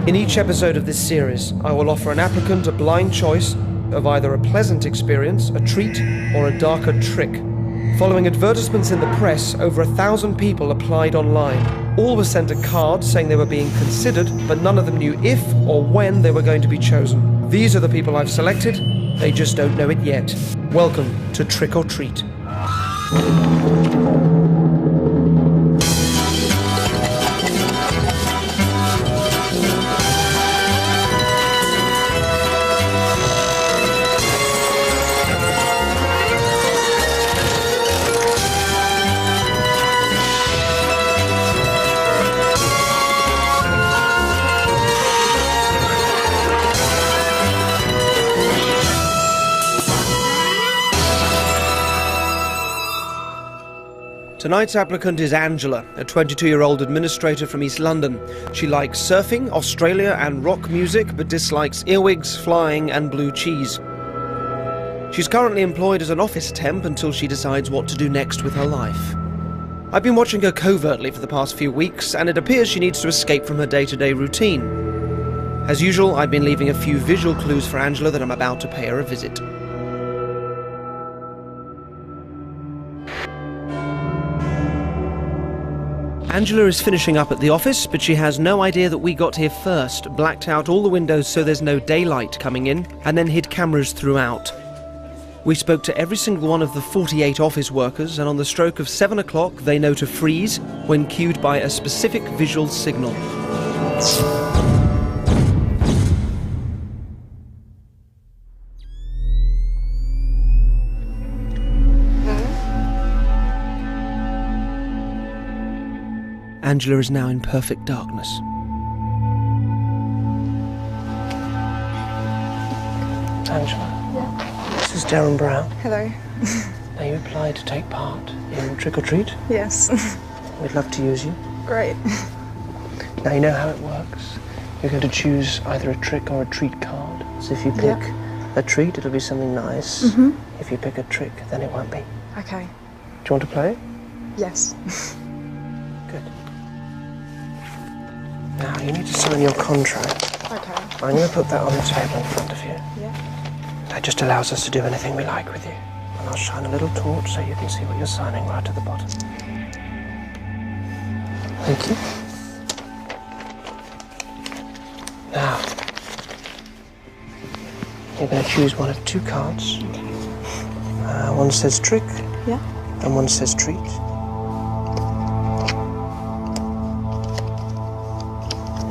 In each episode of this series, I will offer an applicant a blind choice of either a pleasant experience, a treat, or a darker trick. Following advertisements in the press, over 1,000 people applied online. All were sent a card saying they were being considered, but none of them knew if or when they were going to be chosen. These are the people I've selected, they just don't know it yet. Welcome to Trick or Treat. Tonight's applicant is Angela, a 22-year-old administrator from East London. She likes surfing, Australia and rock music, but dislikes earwigs, flying and blue cheese. She's currently employed as an office temp until she decides what to do next with her life. I've been watching her covertly for the past few weeks, and it appears she needs to escape from her day-to-day routine. As usual, I've been leaving a few visual clues for Angela that I'm about to pay her a visit. Angela is finishing up at the office, but she has no idea that we got here first, blacked out all the windows so there's no daylight coming in, and then hid cameras throughout. We spoke to every single one of the 48 office workers, and on the stroke of 7 o'clock they know to freeze when cued by a specific visual signal. Angela is now in perfect darkness. Angela? Yeah? This is Derren Brown. Hello. Now, you applied to take part in Trick or Treat? Yes. We'd love to use you. Great. Now, you know how it works. You're going to choose either a trick or a treat card. So if you pick a treat, it'll be something nice. Mm-hmm. If you pick a trick, then it won't be. Okay. Do you want to play? Yes. Good. Now, you need to sign your contract. Okay. I'm going to put that on the table in front of you. Yeah. That just allows us to do anything we like with you. And I'll shine a little torch so you can see what you're signing right at the bottom. Thank you. Now, you're going to choose one of two cards. One says trick, and one says treat.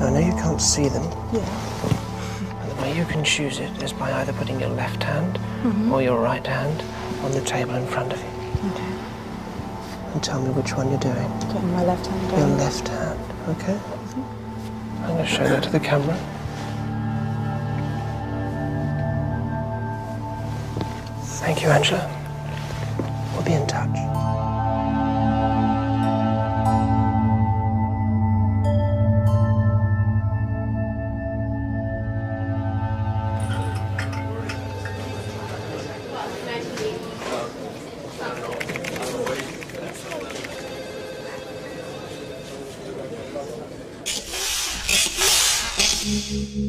Now, I know you can't see them. And the way you can choose it is by either putting your left hand or your right hand on the table in front of you. Okay. And tell me which one you're doing. Putting my left hand down. Your left hand, okay? I'm going to show that to the camera. Thank you, Angela. We'll be in touch.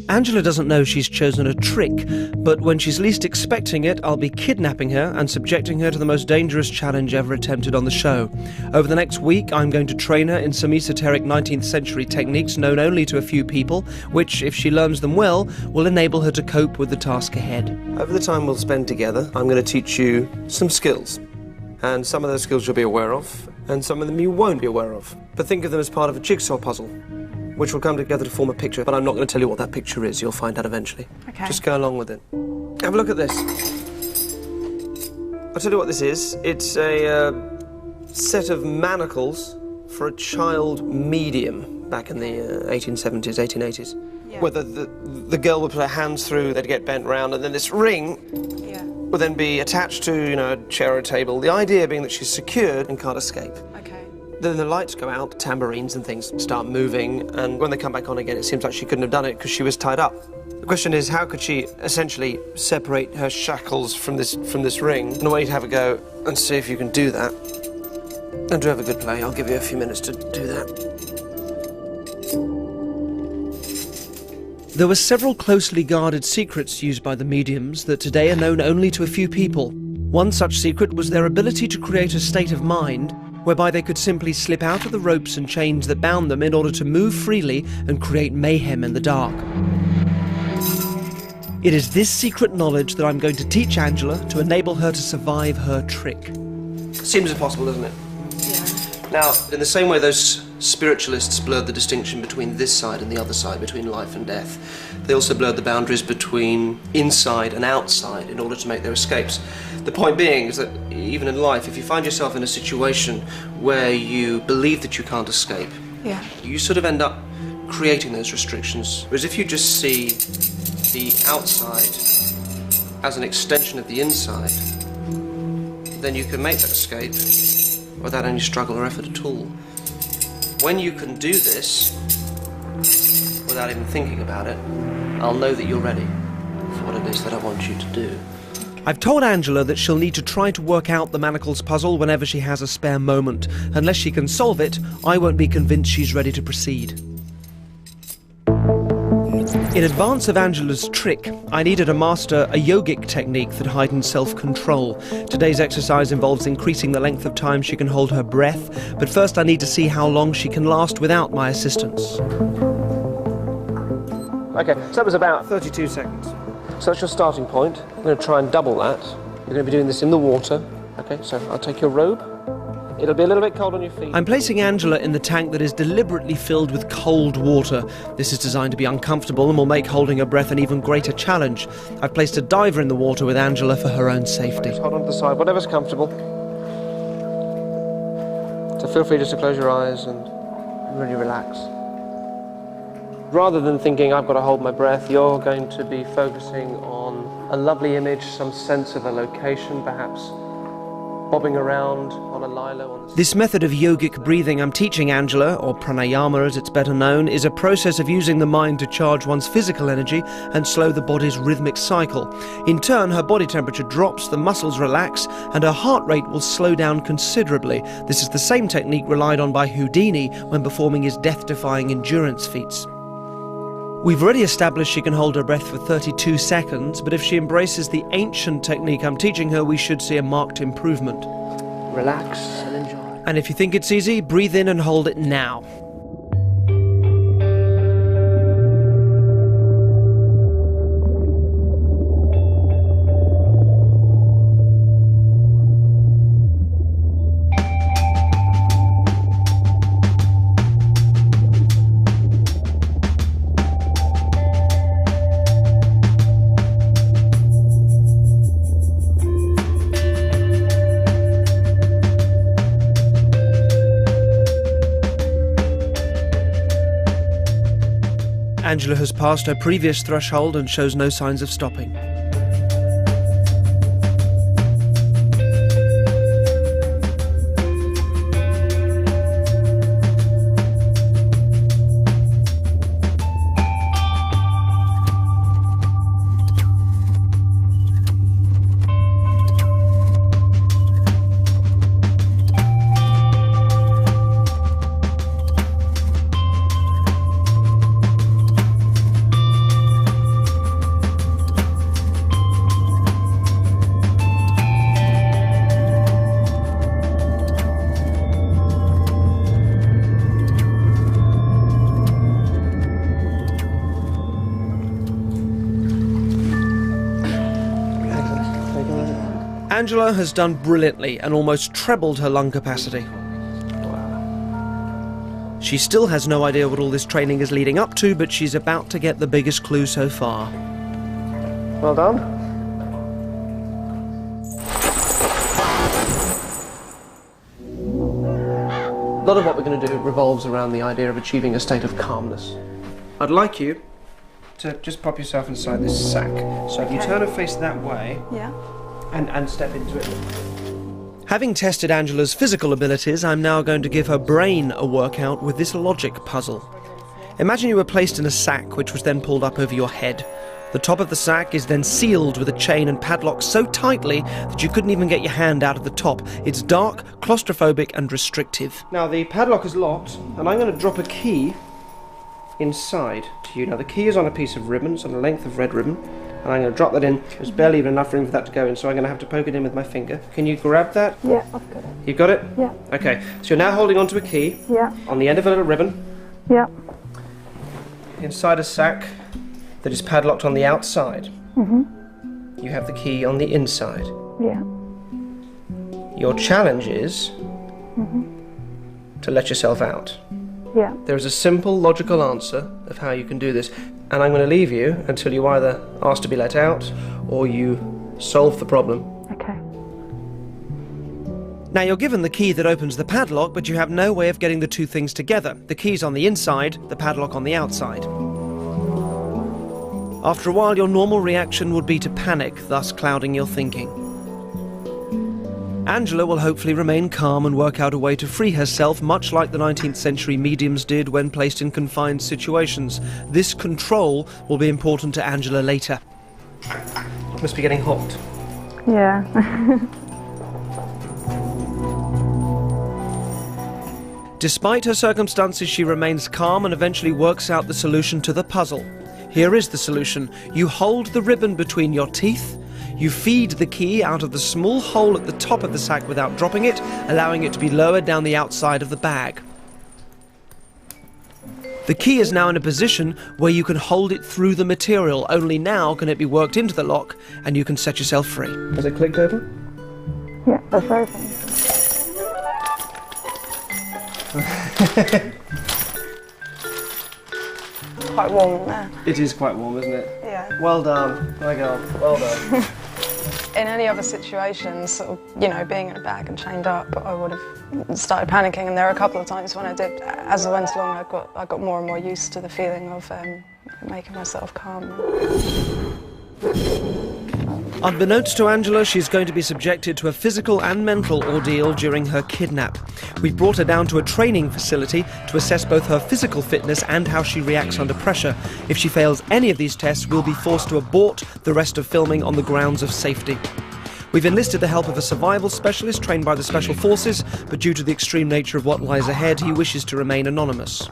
Angela doesn't know she's chosen a trick, but when she's least expecting it, I'll be kidnapping her and subjecting her to the most dangerous challenge ever attempted on the show. Over the next week, I'm going to train her in some esoteric 19th century techniques known only to a few people, which, if she learns them well, will enable her to cope with the task ahead. Over the time we'll spend together, I'm going to teach you some skills. And some of those skills you'll be aware of, and some of them you won't be aware of. But think of them as part of a jigsaw puzzle, which will come together to form a picture, but I'm not going to tell you what that picture is. You'll find out eventually. Okay. Just go along with it. Have a look at this. I'll tell you what this is. It's a set of manacles for a child medium back in the 1870s, 1880s. Yeah. Where the girl would put her hands through, they'd get bent round, and then this ring would then be attached to, you know, a chair or a table. The idea being that she's secured and can't escape. Okay. Then the lights go out, tambourines and things start moving, and when they come back on again, it seems like she couldn't have done it because she was tied up. The question is, how could she essentially separate her shackles from this ring? And I want you to have a go and see if you can do that. And do have a good play. I'll give you a few minutes to do that. There were several closely guarded secrets used by the mediums that today are known only to a few people. One such secret was their ability to create a state of mind whereby they could simply slip out of the ropes and chains that bound them in order to move freely and create mayhem in the dark. It is this secret knowledge that I'm going to teach Angela to enable her to survive her trick. Seems impossible, doesn't it? Yeah. Now, in the same way those spiritualists blurred the distinction between this side and the other side, between life and death, they also blurred the boundaries between inside and outside in order to make their escapes. The point being is that even in life, if you find yourself in a situation where you believe that you can't escape, Yeah. you sort of end up creating those restrictions. Whereas if you just see the outside as an extension of the inside, then you can make that escape without any struggle or effort at all. When you can do this without even thinking about it, I'll know that you're ready for what it is that I want you to do. I've told Angela that she'll need to try to work out the manacles puzzle whenever she has a spare moment. Unless she can solve it, I won't be convinced she's ready to proceed. In advance of Angela's trick, I needed to master a yogic technique that heightens self-control. Today's exercise involves increasing the length of time she can hold her breath, but first I need to see how long she can last without my assistance. Okay, so that was about 32 seconds. So that's your starting point. I'm going to try and double that. You're going to be doing this in the water. Okay, so I'll take your robe. It'll be a little bit cold on your feet. I'm placing Angela in the tank that is deliberately filled with cold water. This is designed to be uncomfortable and will make holding her breath an even greater challenge. I've placed a diver in the water with Angela for her own safety. Just hold on to the side, whatever's comfortable. So feel free just to close your eyes and really relax. Rather than thinking I've got to hold my breath, you're going to be focusing on a lovely image, some sense of a location, perhaps bobbing around on a lilo. This method of yogic breathing I'm teaching Angela, or pranayama as it's better known, is a process of using the mind to charge one's physical energy and slow the body's rhythmic cycle. In turn, her body temperature drops, the muscles relax, and her heart rate will slow down considerably. This is the same technique relied on by Houdini when performing his death-defying endurance feats. We've already established she can hold her breath for 32 seconds, but if she embraces the ancient technique I'm teaching her, we should see a marked improvement. Relax and enjoy. And if you think it's easy, breathe in and hold it now. Angela has passed her previous threshold and shows no signs of stopping. Angela has done brilliantly and almost trebled her lung capacity. Wow. She still has no idea what all this training is leading up to, but she's about to get the biggest clue so far. Well done. A lot of what we're going to do revolves around the idea of achieving a state of calmness. I'd like you to just pop yourself inside this sack. So if you turn her face that way... Yeah. And step into it. Having tested Angela's physical abilities, I'm now going to give her brain a workout with this logic puzzle. Imagine you were placed in a sack which was then pulled up over your head. The top of the sack is then sealed with a chain and padlock so tightly that you couldn't even get your hand out of the top. It's dark, claustrophobic and restrictive. Now the padlock is locked and I'm going to drop a key inside to you. Now the key is on a piece of ribbon, it's on a length of red ribbon, and I'm going to drop that in. There's barely even enough room for that to go in, so I'm going to have to poke it in with my finger. Can you grab that? Yeah, I've got it. You've got it? Yeah. Okay, so you're now holding onto a key. Yeah. On the end of a little ribbon. Yeah. Inside a sack that is padlocked on the outside. You have the key on the inside. Yeah. Your challenge is to let yourself out. Yeah. There is a simple, logical answer of how you can do this, and I'm going to leave you until you either ask to be let out or you solve the problem. Okay. Now you're given the key that opens the padlock, but you have no way of getting the two things together. The key's on the inside, the padlock on the outside. After a while, your normal reaction would be to panic, thus clouding your thinking. Angela will hopefully remain calm and work out a way to free herself, much like the 19th century mediums did when placed in confined situations. This control will be important to Angela later. It must be getting hot. Yeah. Despite her circumstances, she remains calm and eventually works out the solution to the puzzle. Here is the solution. You hold the ribbon between your teeth. You feed the key out of the small hole at the top of the sack without dropping it, allowing it to be lowered down the outside of the bag. The key is now in a position where you can hold it through the material. Only now can it be worked into the lock and you can set yourself free. Has it clicked open? Yeah, that's open. Quite warm in there. It is quite warm, isn't it? Yeah. Well done. My God, well done. In any other situation, sort of, you know, being in a bag and chained up, I would have started panicking, and there were a couple of times when I did. As I went along, I got more and more used to the feeling of making myself calm. Unbeknownst to Angela, she's going to be subjected to a physical and mental ordeal during her kidnap. We've brought her down to a training facility to assess both her physical fitness and how she reacts under pressure. If she fails any of these tests, we'll be forced to abort the rest of filming on the grounds of safety. We've enlisted the help of a survival specialist trained by the Special Forces, but due to the extreme nature of what lies ahead, he wishes to remain anonymous.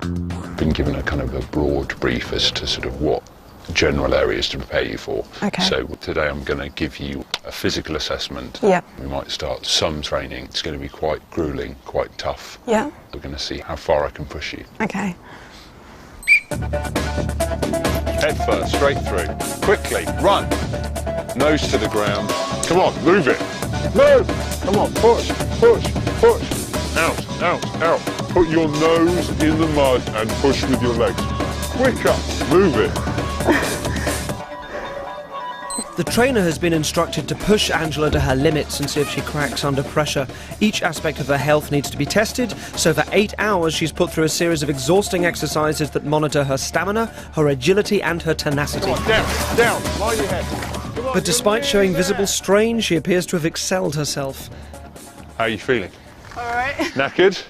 Been given a kind of a broad brief as to sort of what general areas to prepare you for. Okay. So today I'm going to give you a physical assessment. Yep. We might start some training. It's going to be quite grueling, quite tough. Yeah. We're going to see how far I can push you. Okay. Head first, straight through. Quickly, run. Nose to the ground. Come on, move it. Move! Come on, push, push, push. Out, out, out. Put your nose in the mud and push with your legs. Quicker, move it. The trainer has been instructed to push Angela to her limits and see if she cracks under pressure. Each aspect of her health needs to be tested, so for 8 hours she's put through a series of exhausting exercises that monitor her stamina, her agility and her tenacity. Come on, down, down, lie your head. Come on, But despite showing visible strain, she appears to have excelled herself. How are you feeling? All right. Knackered?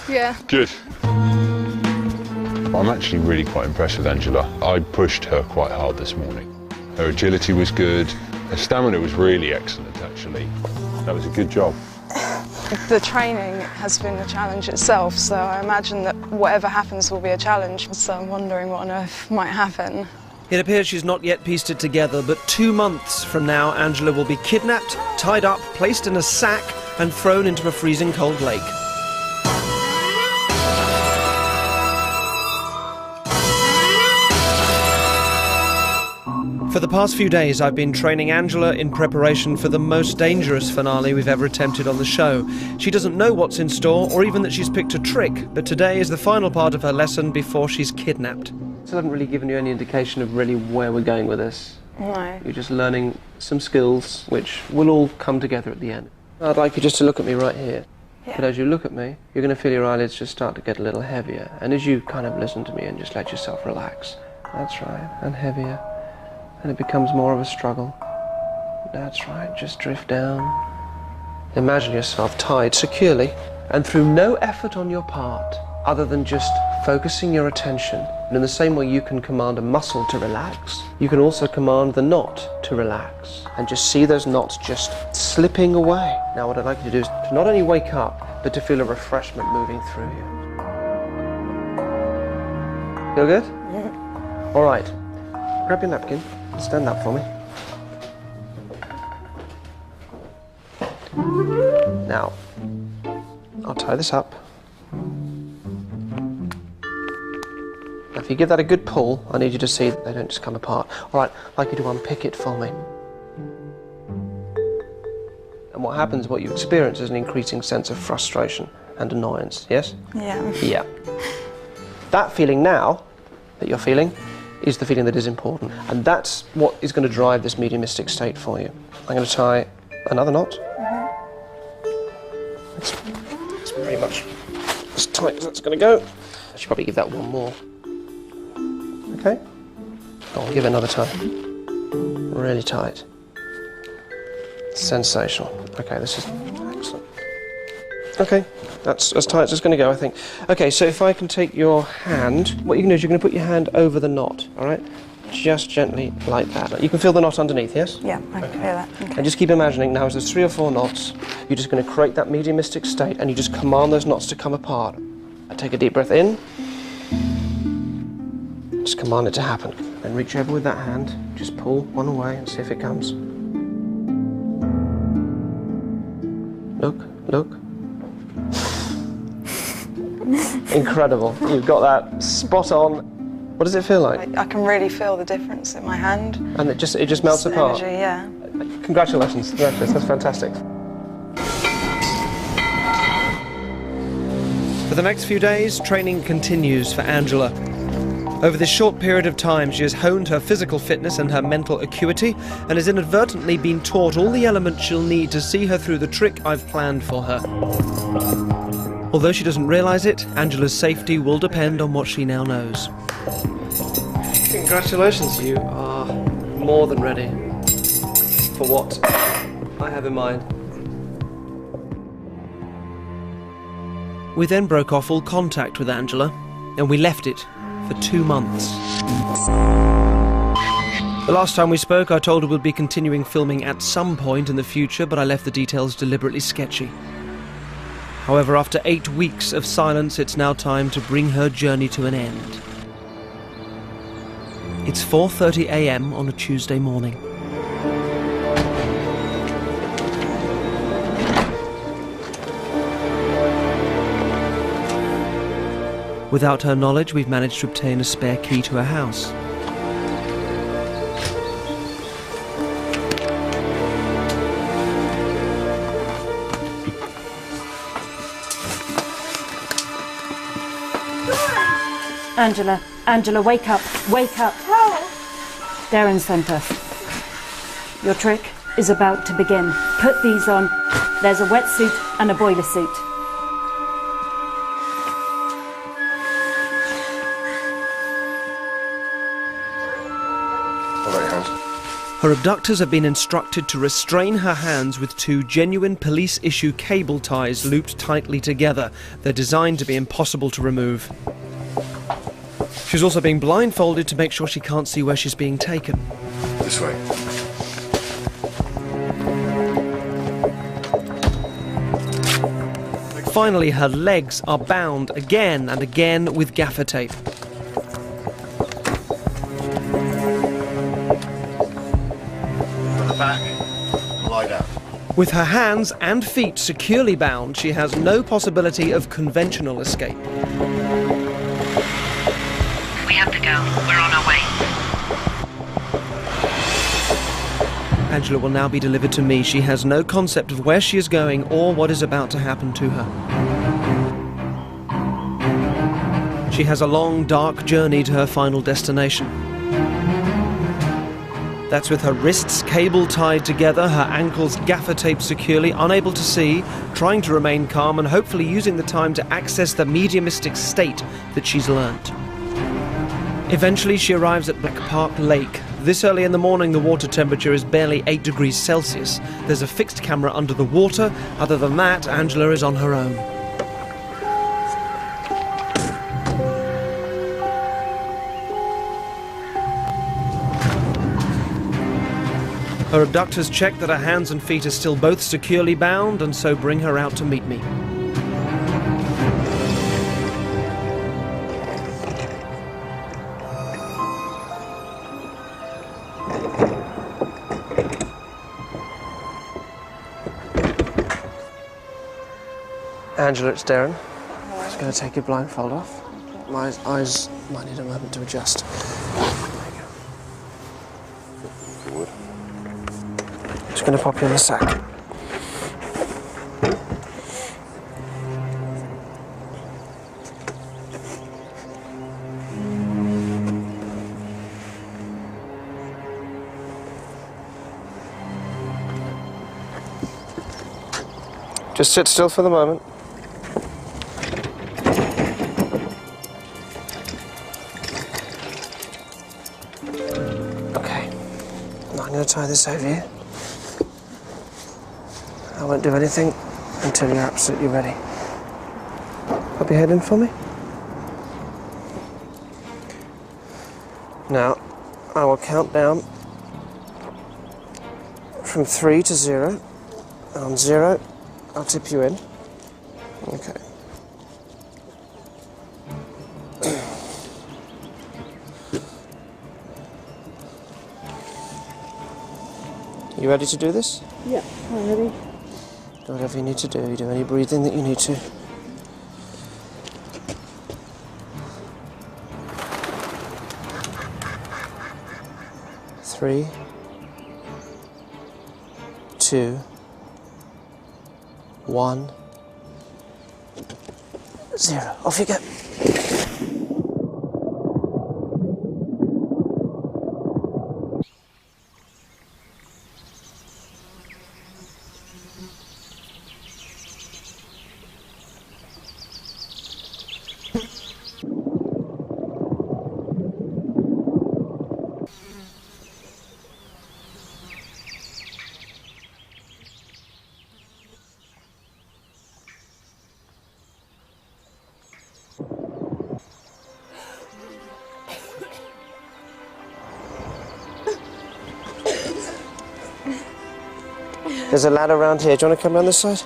Yeah. Good. I'm actually really quite impressed with Angela. I pushed her quite hard this morning. Her agility was good. Her stamina was really excellent, actually. That was a good job. The training has been a challenge itself, so I imagine that whatever happens will be a challenge. So I'm wondering what on earth might happen. It appears she's not yet pieced it together, but 2 months from now, Angela will be kidnapped, tied up, placed in a sack, and thrown into a freezing cold lake. For the past few days, I've been training Angela in preparation for the most dangerous finale we've ever attempted on the show. She doesn't know what's in store, or even that she's picked a trick, but today is the final part of her lesson before she's kidnapped. Still haven't really given you any indication of really where we're going with this. No. You're just learning some skills, which will all come together at the end. I'd like you just to look at me right here. Yeah. But as you look at me, you're going to feel your eyelids just start to get a little heavier. And as you kind of listen to me and just let yourself relax. That's right, and heavier. And it becomes more of a struggle. That's right, just drift down. Imagine yourself tied securely, and through no effort on your part, other than just focusing your attention. And in the same way you can command a muscle to relax, you can also command the knot to relax. And just see those knots just slipping away. Now what I'd like you to do is to not only wake up, but to feel a refreshment moving through you. Feel good? All right. Grab your napkin. Stand up for me. Now, I'll tie this up. Now, if you give that a good pull, I need you to see that they don't just come apart. All right, I'd like you to unpick it for me. And what happens, what you experience is an increasing sense of frustration and annoyance, yes? Yeah. Yeah. That feeling now, that you're feeling, is the feeling that is important. And that's what is going to drive this mediumistic state for you. I'm going to tie another knot. It's pretty much as tight as that's going to go. I should probably give that one more. Okay? I'll give it another tie. Really tight. Sensational. Okay, this is excellent. Okay, that's as tight as it's going to go, I think. Okay, so if I can take your hand, what you can do is you're going to put your hand over the knot, all right? Just gently like that. You can feel the knot underneath, yes? Yeah, I can feel that. Okay. And just keep imagining now as there's 3 or 4 knots, you're just going to create that mediumistic state and you just command those knots to come apart. And take a deep breath in. Just command it to happen. Then reach over with that hand, just pull one away and see if it comes. Look, look. Incredible. You've got that spot on. What does it feel like? I can really feel the difference in my hand. And it just melts apart? Energy, yeah. Congratulations. Congratulations. That's fantastic. For the next few days, training continues for Angela. Over this short period of time, she has honed her physical fitness and her mental acuity and has inadvertently been taught all the elements she'll need to see her through the trick I've planned for her. Although she doesn't realise it, Angela's safety will depend on what she now knows. Congratulations, you are more than ready for what I have in mind. We then broke off all contact with Angela, and we left it for 2 months. The last time we spoke, I told her we'd be continuing filming at some point in the future, but I left the details deliberately sketchy. However, after 8 weeks of silence, it's now time to bring her journey to an end. It's 4:30 a.m. on a Tuesday morning. Without her knowledge, we've managed to obtain a spare key to her house. Angela, wake up, wake up. Derren sent us. Your trick is about to begin. Put these on. There's a wetsuit and a boiler suit. Her abductors have been instructed to restrain her hands with 2 genuine police-issue cable ties looped tightly together. They're designed to be impossible to remove. She's also being blindfolded to make sure she can't see where she's being taken. This way. Finally, her legs are bound again and again with gaffer tape. At the back, lie down. With her hands and feet securely bound, she has no possibility of conventional escape. We have to go. We're on our way. Angela will now be delivered to me. She has no concept of where she is going or what is about to happen to her. She has a long, dark journey to her final destination. That's with her wrists cable tied together, her ankles gaffer taped securely, unable to see, trying to remain calm and hopefully using the time to access the mediumistic state that she's learnt. Eventually she arrives at Black Park Lake. This early in the morning the water temperature is barely 8 degrees Celsius. There's a fixed camera under the water. Other than that, Angela is on her own. Her abductors check that her hands and feet are still both securely bound and so bring her out to meet me. Angela, it's Derren. Just going to take your blindfold off. My eyes might need a moment to adjust. Forward. Just going to pop you in the sack. Just sit still for the moment. Okay. Now I'm going to tie this over you. I won't do anything until you're absolutely ready. Pop your head in for me. Now, I will count down from 3 to 0. And on 0, I'll tip you in. Okay. You ready to do this? Yeah, I'm ready. Do whatever you need to do. You do any breathing that you need to. Three, 2, 1, 0. Off you go. There's a ladder around here. Do you want to come around this side?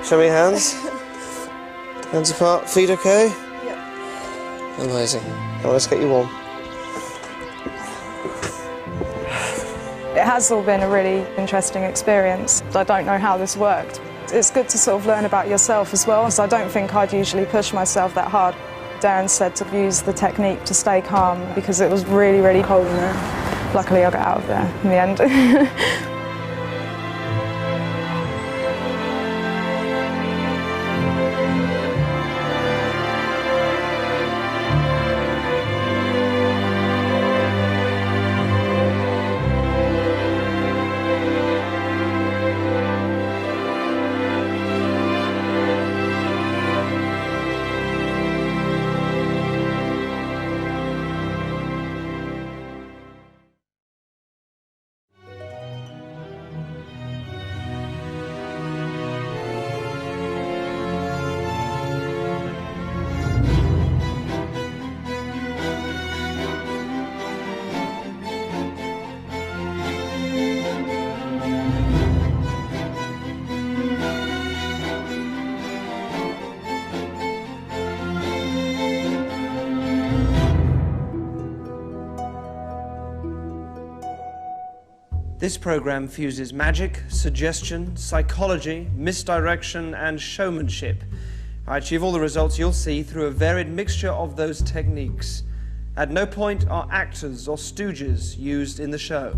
Show me your hands. Hands apart. Feet okay? Yeah. Amazing. Now let's get you warm. It has all been a really interesting experience. I don't know how this worked. It's good to sort of learn about yourself as well, so I don't think I'd usually push myself that hard. Derren said to use the technique to stay calm because it was really, really cold in there. Luckily I got out of there in the end. This program fuses magic, suggestion, psychology, misdirection, and showmanship. I achieve all the results you'll see through a varied mixture of those techniques. At no point are actors or stooges used in the show.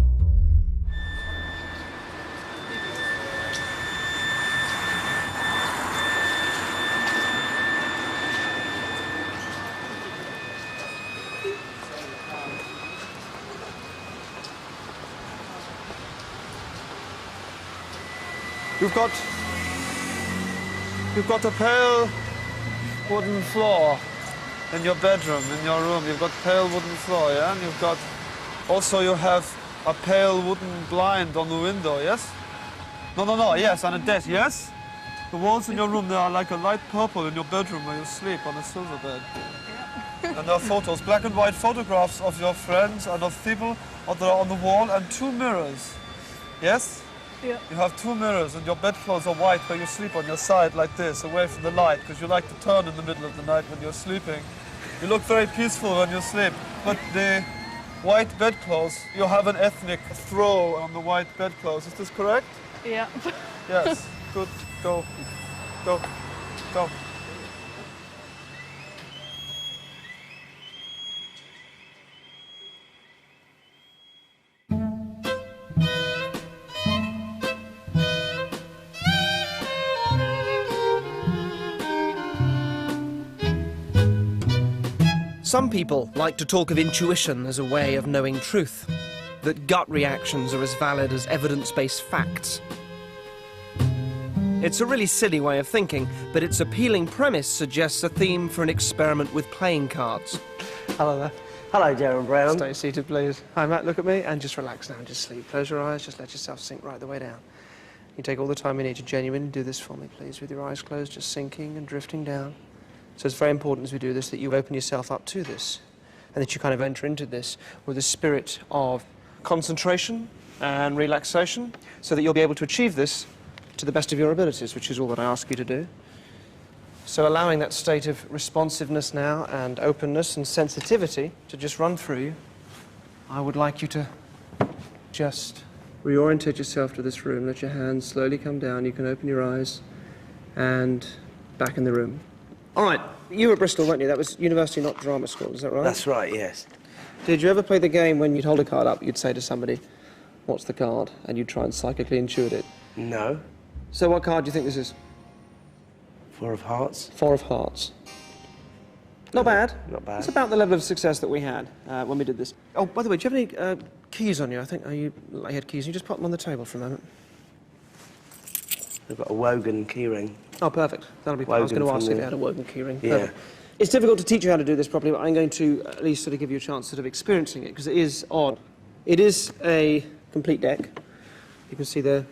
You've got a pale wooden floor in your bedroom, in your room. You've got pale wooden floor, yeah? And you've got, also you have a pale wooden blind on the window, yes? No, yes, on a desk, yes? The walls in your room, they are like a light purple in your bedroom where you sleep on a silver bed. And there are photos, black and white photographs of your friends and of people that are on the wall, and 2 mirrors, yes? Yeah. You have 2 mirrors and your bedclothes are white where you sleep on your side like this, away from the light, because you like to turn in the middle of the night when you're sleeping. You look very peaceful when you sleep, but the white bedclothes, you have an ethnic throw on the white bedclothes. Is this correct? Yeah. Yes. Good. Go. Go. Go. Some people like to talk of intuition as a way of knowing truth, that gut reactions are as valid as evidence-based facts. It's a really silly way of thinking, but its appealing premise suggests a theme for an experiment with playing cards. Hello there. Hello, Derren Brown. Stay seated, please. Hi, Matt, look at me, and just relax now, just sleep. Close your eyes, just let yourself sink right the way down. You take all the time you need to genuinely do this for me, please, with your eyes closed, just sinking and drifting down. So it's very important as we do this that you open yourself up to this, and that you kind of enter into this with a spirit of concentration and relaxation, so that you'll be able to achieve this to the best of your abilities, which is all that I ask you to do. So allowing that state of responsiveness now and openness and sensitivity to just run through you, I would like you to just reorientate yourself to this room. Let your hands slowly come down. You can open your eyes and back in the room. All right, you were at Bristol, weren't you? That was university, not drama school, is that right? That's right, yes. Did you ever play the game when you'd hold a card up, you'd say to somebody, what's the card? And you'd try and psychically intuit it? No. So what card do you think this is? 4 of hearts. 4 of hearts. Not bad. Not bad. It's about the level of success that we had when we did this. Oh, by the way, do you have any keys on you? I think you had keys. You just put them on the table for a moment. I've got a Wogan keyring. Oh, perfect. That'll be fine. I was going to ask if you had a Wogan keyring. Yeah. Perfect. It's difficult to teach you how to do this properly, but I'm going to at least sort of give you a chance sort of experiencing it, because it is odd. It is a complete deck. You can see there,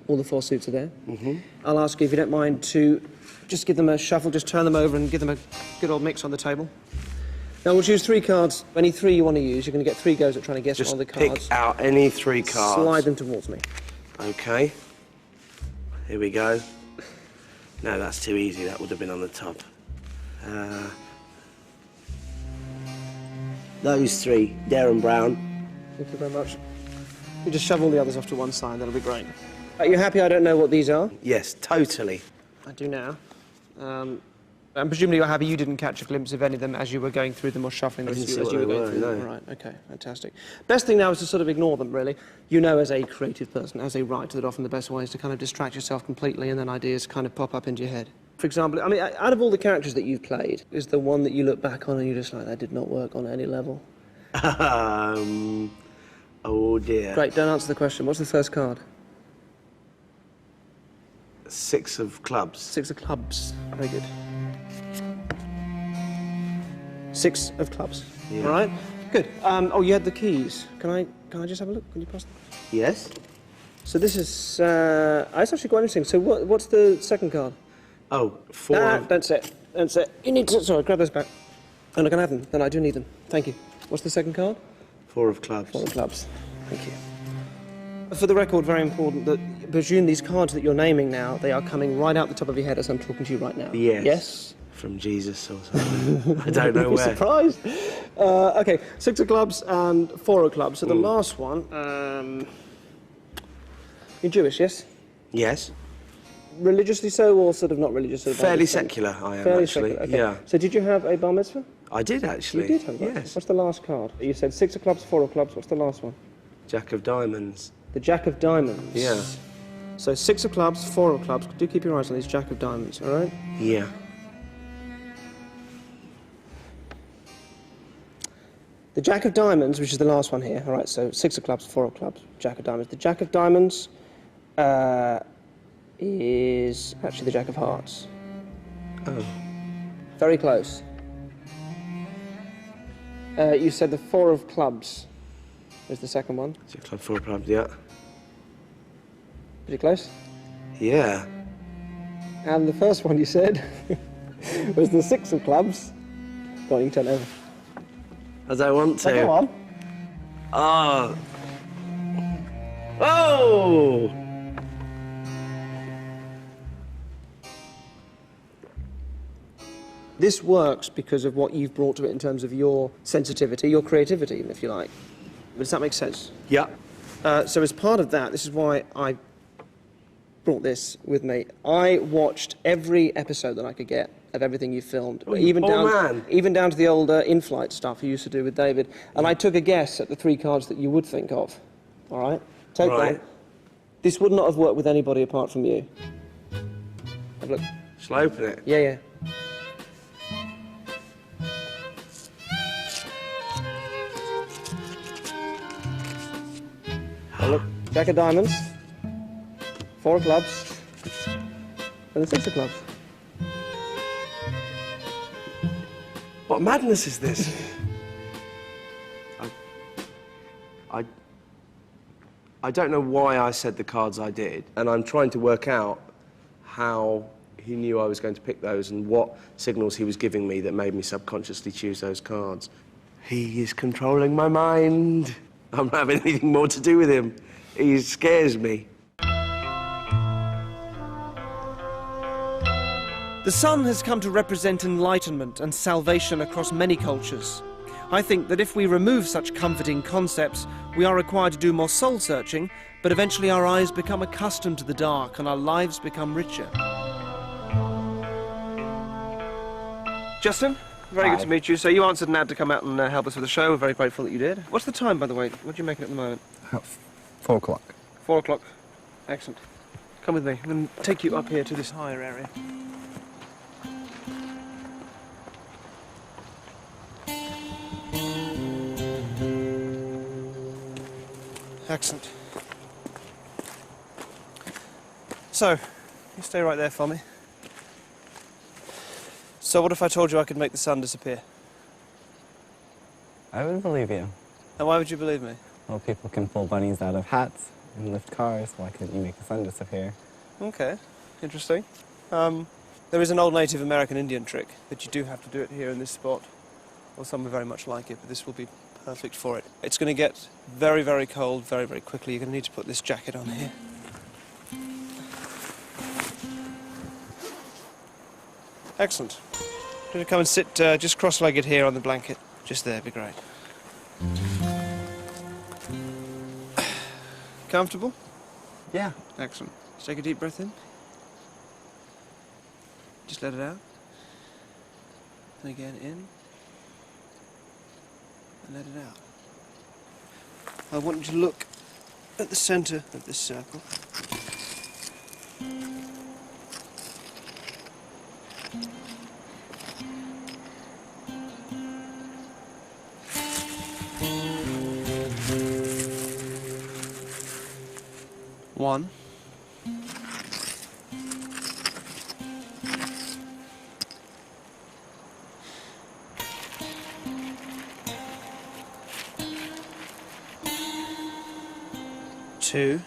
all the 4 suits are there. Mm-hmm. I'll ask you, if you don't mind, to just give them a shuffle, just turn them over and give them a good old mix on the table. Now we'll choose 3 cards. Any 3 you want to use, you're going to get 3 goes at trying to guess Just one of the cards. pick out any 3 cards. Slide them towards me. Okay. Here we go. No, that's too easy. That would have been on the top. Those 3. Derren Brown. Thank you very much. You just shove all the others off to one side, that'll be great. Are you happy I don't know what these are? Yes, totally. I do now. And presumably you're happy you didn't catch a glimpse of any of them as you were going through them or shuffling them as you were going through them. Right, okay, fantastic. Best thing now is to sort of ignore them, really. You know, as a creative person, as a writer, that often the best way is to kind of distract yourself completely and then ideas kind of pop up into your head. For example, I mean, out of all the characters that you've played, is the one that you look back on and you're just like, that did not work on any level? Oh dear. Great, don't answer the question. What's the first card? 6 of clubs. 6 of clubs. Very good. 6 of clubs. Yeah. All right. Good. Oh, you had the keys. Can I just have a look? Can you pass them? Yes. So this is. It's actually quite interesting. So what's the second card? Oh, 4 of... Don't say it. Don't say it. You need to. Sorry, grab those back. And I can have them. Then I do need them. Thank you. What's the second card? 4 of clubs. 4 of clubs. Thank you. For the record, very important that presume these cards that you're naming now, they are coming right out the top of your head as I'm talking to you right now. Yes. Yes? From Jesus or something. I don't know where. Surprised. Okay, 6 of clubs and 4 of clubs. So the last one, you're Jewish, yes? Yes. Religiously so, or sort of not religious? Sort of Fairly secular, I am, Fairly actually. Secular, okay. Yeah. So did you have a bar mitzvah? I did, actually. You did have a bar mitzvah? Yes. What's the last card? You said 6 of clubs, 4 of clubs. What's the last one? Jack of diamonds. The Jack of diamonds. Yeah. So 6 of clubs, 4 of clubs. Do keep your eyes on these Jack of diamonds, all right? Yeah. The Jack of diamonds, which is the last one here, all right, so 6 of clubs, 4 of clubs, Jack of diamonds. The Jack of diamonds is actually the Jack of hearts. Oh. Very close. You said the 4 of clubs was the second one. 6 clubs, 4 clubs, yeah. Pretty close. Yeah. And the first one you said was the 6 of clubs. Go on, you can turn it over. I don't want to. Go on. Oh. Oh! This works because of what you've brought to it in terms of your sensitivity, your creativity, even if you like. Does that make sense? Yeah. So as part of that, this is why I brought this with me. I watched every episode that I could get of everything you filmed, even down to the old in-flight stuff you used to do with David. And I took a guess at the 3 cards that you would think of. All right? Take that. This would not have worked with anybody apart from you. Have a look. Shall I open it? Yeah, yeah. Have a look. Jack of diamonds. 4 of clubs. And the 6 of clubs. What madness is this? I don't know why I said the cards I did, and I'm trying to work out how he knew I was going to pick those and what signals he was giving me that made me subconsciously choose those cards. He is controlling my mind. I'm not having anything more to do with him. He scares me. The sun has come to represent enlightenment and salvation across many cultures. I think that if we remove such comforting concepts, we are required to do more soul-searching, but eventually our eyes become accustomed to the dark and our lives become richer. Justin, very good to meet you. So you answered an ad to come out and help us with the show. We're very grateful that you did. What's the time, by the way? What are you making at the moment? 4 o'clock. 4 o'clock. Excellent. Come with me. I'm going to take you up here to this higher area. Excellent. So, you stay right there for me. So what if I told you I could make the sun disappear? I would believe you. And why would you believe me? Well, people can pull bunnies out of hats and lift cars. Why couldn't you make the sun disappear? Okay, interesting. There is an old Native American Indian trick that you do have to do it here in this spot. Well, some are very much like it, but this will be perfect for it. It's going to get very, very cold very, very quickly. You're going to need to put this jacket on here. Excellent. I'm going to come and sit just cross-legged here on the blanket. Just there, be great. Comfortable? Yeah. Excellent. Just take a deep breath in. Just let it out. And again in. And let it out. I want you to look at the centre of this circle. One. Two.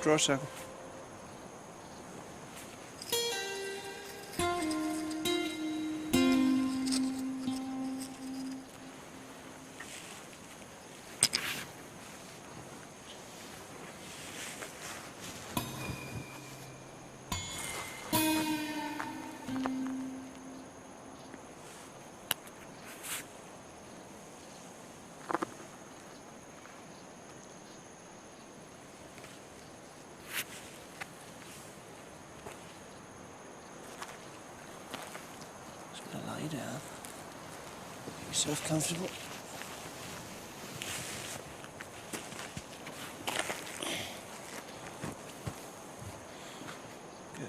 Draw a circle. Lie down. Make yourself comfortable. Good.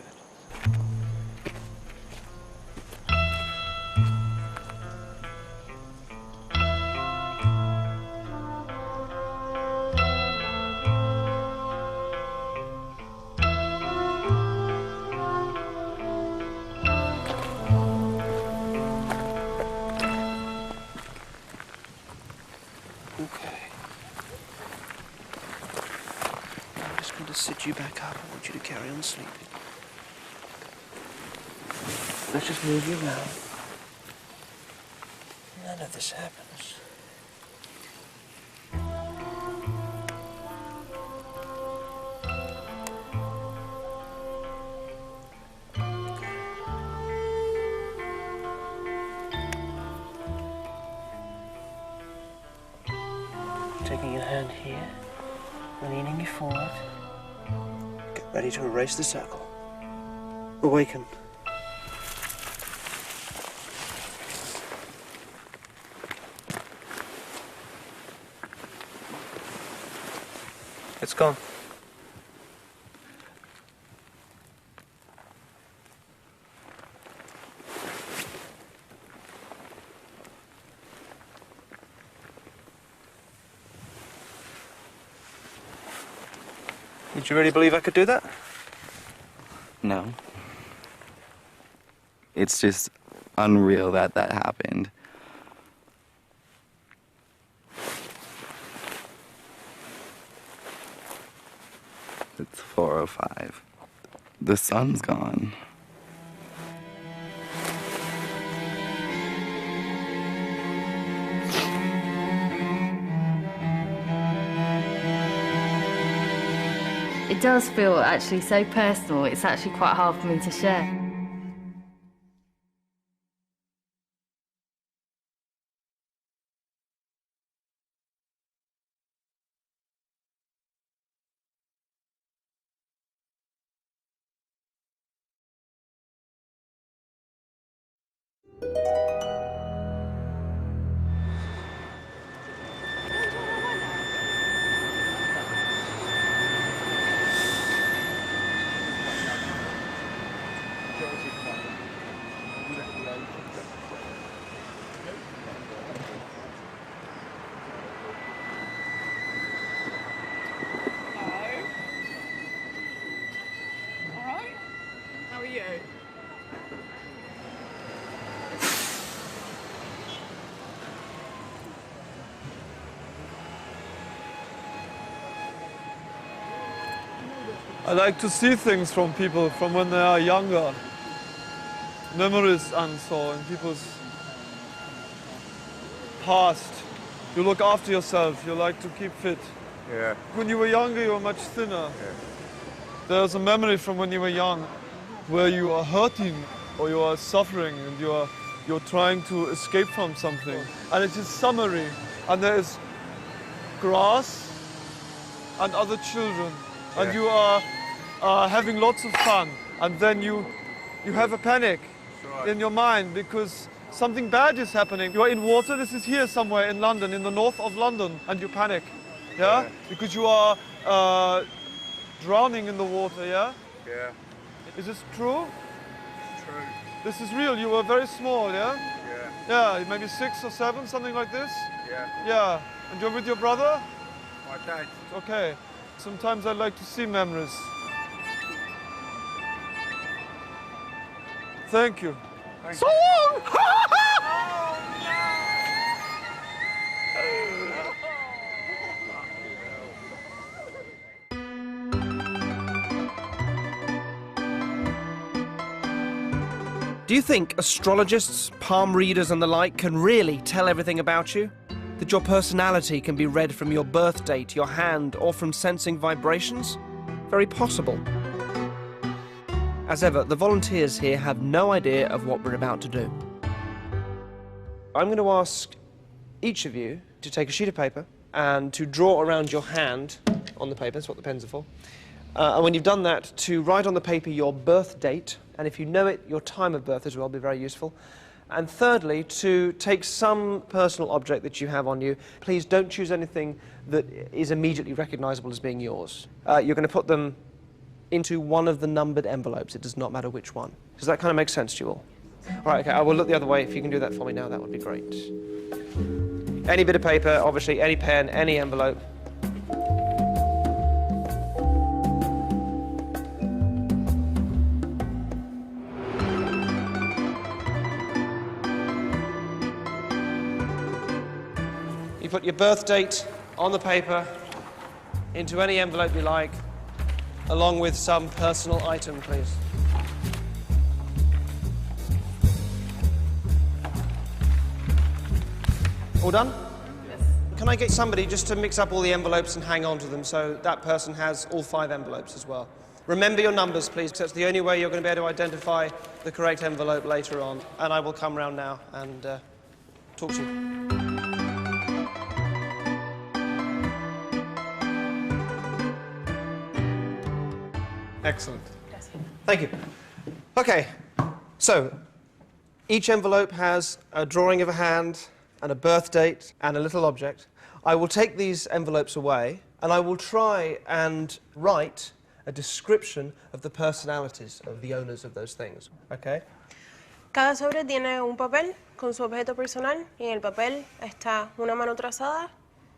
Okay. I'm just going to sit you back up. I want you to carry on sleeping. Let's just move you around. None of this happens. taking your hand here, leaning you forward. Get ready to erase the circle. Awaken. It's gone. Did you really believe I could do that? No. It's just unreal that that happened. It's 4:05. The sun's gone. It does feel actually so personal, it's actually quite hard for me to share. I like to see things from people from when they are younger. Memories and so in people's past. You look after yourself, you like to keep fit. Yeah. When you were younger, you were much thinner. Yeah. There's a memory from when you were young where you are hurting or you are suffering and you're trying to escape from something. And it is summery and there is grass and other children. Yeah. And you are having lots of fun, and then you have a panic in your mind because something bad is happening. You are in water, this is here somewhere in London, in the north of London, and you panic, yeah? Because you are drowning in the water, yeah? Yeah. Is this true? True. This is real, you were very small, yeah? Yeah. Yeah, maybe 6 or 7, something like this? Yeah. Yeah. And you're with your brother? My dad. Okay. Sometimes I like to see memories. Thank you. So long! Do you think astrologists, palm readers and the like can really tell everything about you? That your personality can be read from your birth date, your hand, or from sensing vibrations? Very possible. As ever, the volunteers here have no idea of what we're about to do. I'm going to ask each of you to take a sheet of paper and to draw around your hand on the paper. That's what the pens are for. And when you've done that, to write on the paper your birth date, and if you know it, your time of birth as well, will be very useful. And thirdly, to take some personal object that you have on you. Please don't choose anything that is immediately recognisable as being yours. You're going to put them into one of the numbered envelopes. It does not matter which one. Does that kind of make sense to you all? All right, okay, I will look the other way. If you can do that for me now, that would be great. Any bit of paper, obviously, any pen, any envelope. You put your birth date on the paper into any envelope you like, along with some personal item, please. All done? Yes. Can I get somebody just to mix up all the envelopes and hang on to them so that person has all 5 envelopes as well? Remember your numbers, please, because that's the only way you're going to be able to identify the correct envelope later on. And I will come round now and talk to you. Excellent. Thank you. Okay, so each envelope has a drawing of a hand and a birth date and a little object. I will take these envelopes away and I will try and write a description of the personalities of the owners of those things, okay? Cada sobre tiene un papel con su objeto personal y en el papel está una mano trazada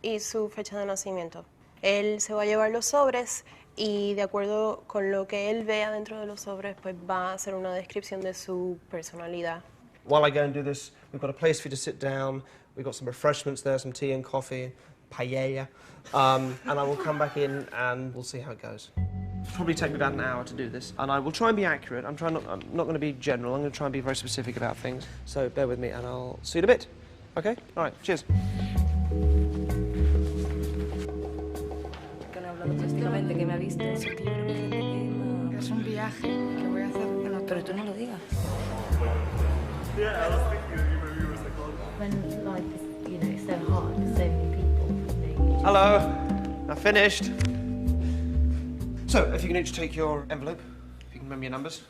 y su fecha de nacimiento. Él se va a llevar los sobres y de acuerdo con lo que él vea dentro de los sobres, pues va a hacer una descripción de su personalidad. While I go and do this, we've got a place for you to sit down, we've got some refreshments there, some tea and coffee, paella, and I will come back in and we'll see how it goes. It'll probably take me about an hour to do this, and I will try and be accurate. I'm not going to be general, I'm going to try and be very specific about things, so bear with me and I'll see you in a bit. Okay? All right, cheers. Que me ha visto en su libro, es un viaje que voy a hacer, pero tú no lo digas. When life is, you know, so hard for so many people. Hello, I finished. So, if you can each take your envelope, if you can remember your numbers.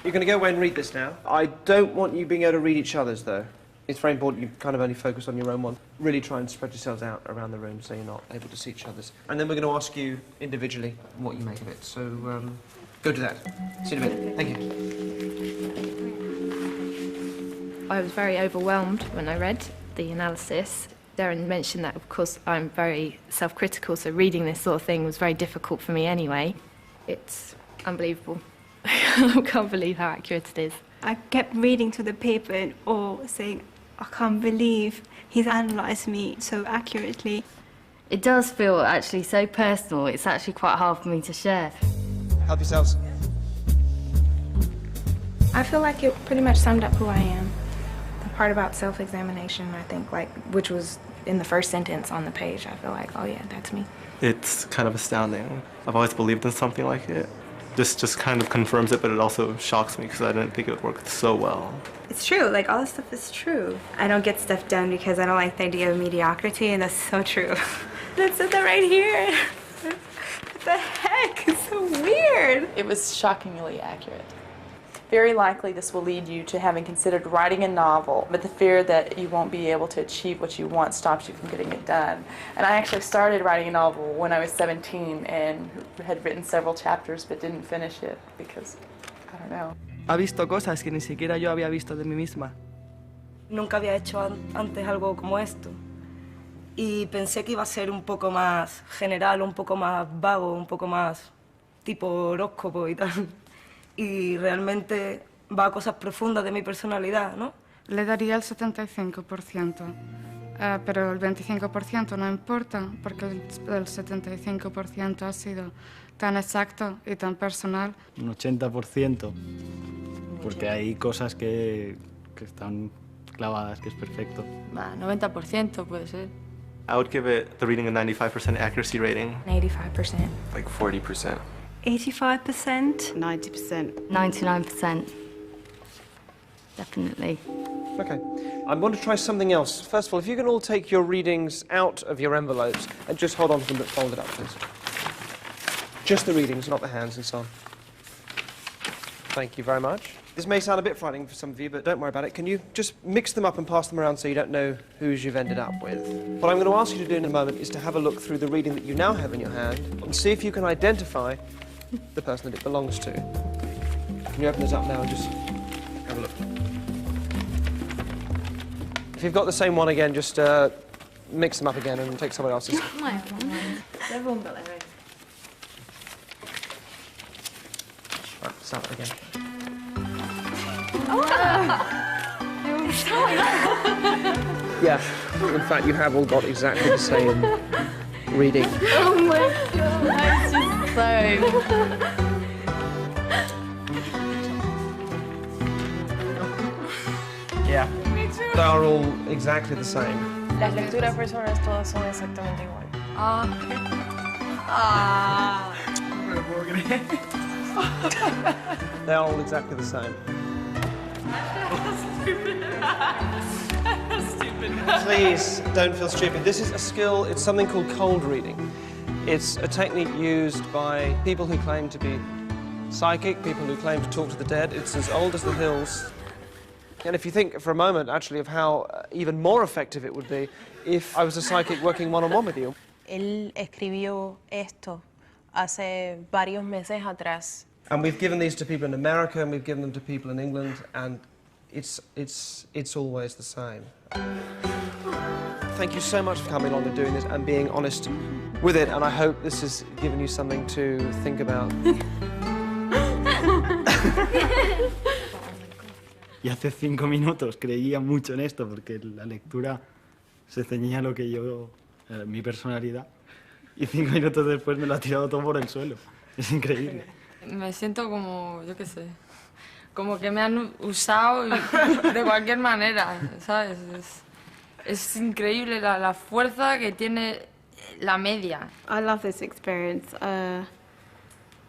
You're going to go away and read this now. I don't want you being able to read each other's, though. It's very important you kind of only focus on your own one. Really try and spread yourselves out around the room so you're not able to see each other's. And then we're going to ask you individually what you make of it. So, go do that. See you in a bit. Thank you. I was very overwhelmed when I read the analysis. Derren mentioned that, of course, I'm very self-critical, so reading this sort of thing was very difficult for me anyway. It's unbelievable. I can't believe how accurate it is. I kept reading to the paper and saying, I can't believe he's analysed me so accurately. It does feel actually so personal, it's actually quite hard for me to share. Help yourselves. I feel like it pretty much summed up who I am. The part about self-examination, I think, which was in the first sentence on the page, I feel like, oh yeah, that's me. It's kind of astounding. I've always believed in something like it. This just kind of confirms it, but it also shocks me because I didn't think it would work so well. It's true, all this stuff is true. I don't get stuff done because I don't like the idea of mediocrity, and that's so true. It said that right here. What the heck? It's so weird. It was shockingly accurate. Very likely this will lead you to having considered writing a novel, but the fear that you won't be able to achieve what you want stops you from getting it done. And I actually started writing a novel when I was 17 and had written several chapters but didn't finish it because, I don't know. Ha visto cosas que ni siquiera yo había visto de mí misma. Nunca había hecho antes algo como esto. Y pensé que iba a ser un poco más general, un poco más vago, un poco más tipo horóscopo y tal. Y realmente va a cosas profundas de mi personalidad, ¿no? Le daría el 75%, pero el 25% no importa porque el 75% ha sido tan exacto y tan personal. Un 80%, porque hay cosas que están clavadas, que es perfecto. 90% puede ser. I would give it the reading a 95% accuracy rating. 85%. Like 40%. 85%. 90%. 99%. Definitely. Okay. I want to try something else. First of all, if you can all take your readings out of your envelopes and just hold on to them but fold it up, please. Just the readings, not the hands and so on. Thank you very much. This may sound a bit frightening for some of you, but don't worry about it. Can you just mix them up and pass them around so you don't know whose you've ended up with? What I'm going to ask you to do in a moment is to have a look through the reading that you now have in your hand and see if you can identify the person that it belongs to. Can you open this up now and just have a look? If you've got the same one again, just mix them up again and take someone else's. Everyone got their own. Right, start again. Yeah, in fact, you have all got exactly the same reading. Oh my god, that's just so... Yeah, they are all exactly the same. Las lecturas personales todas son exactamente igual. No me puedo creer. They are all exactly the same. Please don't feel stupid. This is a skill, it's something called cold reading. It's a technique used by people who claim to be psychic, people who claim to talk to the dead. It's as old as the hills. And if you think for a moment, actually, of how even more effective it would be if I was a psychic working one-on-one with you. Él escribió esto hace varios meses atrás. And we've given these to people in America, and we've given them to people in England, and it's always the same. Thank you so much for coming along and doing this and being honest with it, and I hope this has given you something to think about. Y hace 5 minutos creía mucho en esto porque la lectura se ceñía a lo que yo, mi personalidad, y 5 minutos después me lo ha tirado todo por el suelo. Es increíble. Me siento como, yo qué sé, como que me han usado de cualquier manera, ¿sabes? Es increíble la fuerza que tiene la media. I love this experience.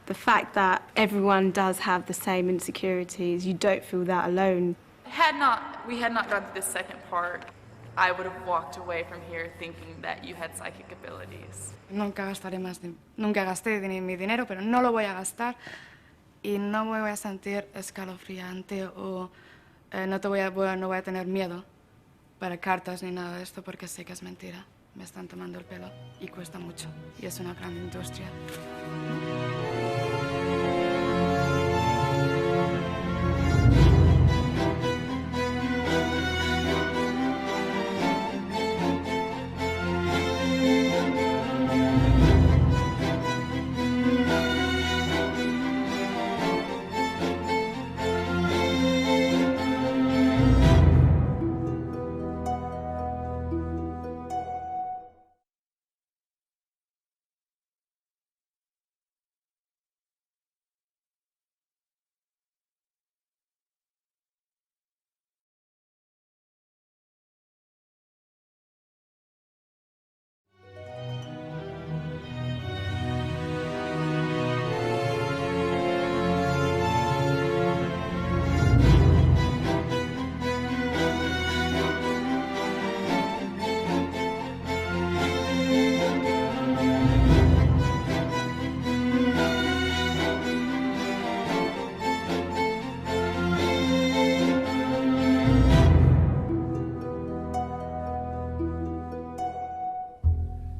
The fact that everyone does have the same insecurities, you don't feel that alone. We had not gone to this second part, I would have walked away from here thinking that you had psychic abilities. Nunca gasté mi dinero, pero no lo voy a gastar y no me voy a sentir escalofriante o no voy a tener miedo para cartas ni nada de esto porque sé que es mentira. Me están tomando el pelo y cuesta mucho y es una gran industria.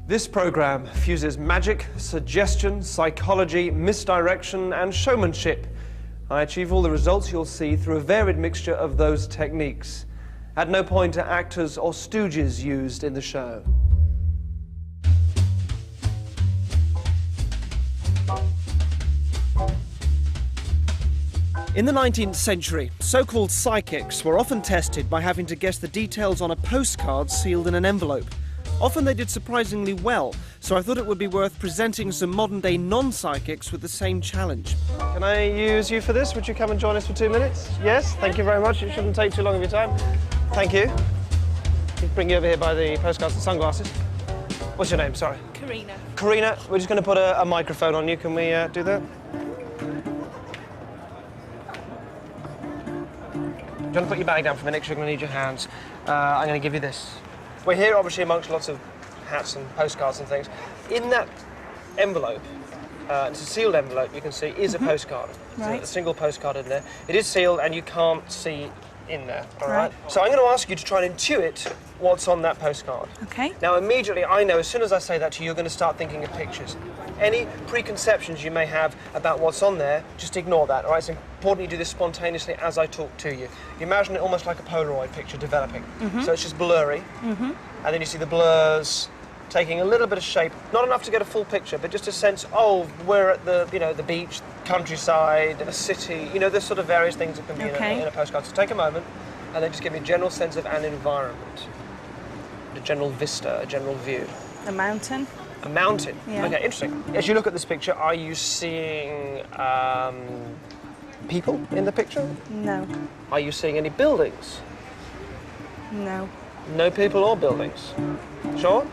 This program fuses magic, suggestion, psychology, misdirection, and showmanship. I achieve all the results you'll see through a varied mixture of those techniques. At no point are actors or stooges used in the show. In the 19th century, so-called psychics were often tested by having to guess the details on a postcard sealed in an envelope. Often they did surprisingly well, so I thought it would be worth presenting some modern-day non-psychics with the same challenge. Can I use you for this? Would you come and join us for 2 minutes? Yes? Thank you very much. It shouldn't take too long of your time. Thank you. I'll bring you over here by the postcards and sunglasses. What's your name? Sorry. Karina. Karina, we're just going to put a microphone on you. Can we do that? Do you want to put your bag down for a minute, because you're going to need your hands? I'm going to give you this. We're here, obviously, amongst lots of hats and postcards and things. In that envelope, it's a sealed envelope, you can see, is a postcard. Right. It's a single postcard in there. It is sealed, and you can't see in there, all right? So I'm going to ask you to try and intuit what's on that postcard. Okay. Now, immediately, I know, as soon as I say that to you, you're going to start thinking of pictures. Any preconceptions you may have about what's on there, just ignore that, all right? It's important you do this spontaneously as I talk to you. You imagine it almost like a Polaroid picture developing. So it's just blurry, and then you see the blurs taking a little bit of shape, not enough to get a full picture, but just a sense, oh, we're at the, you know, the beach, countryside, a city, you know, there's sort of various things that can be in a postcard. So take a moment, and then just give me a general sense of an environment, a general vista, a general view. A mountain. A mountain? Yeah. Okay, interesting. As you look at this picture, are you seeing people in the picture? No. Are you seeing any buildings? No. No people or buildings? Sure?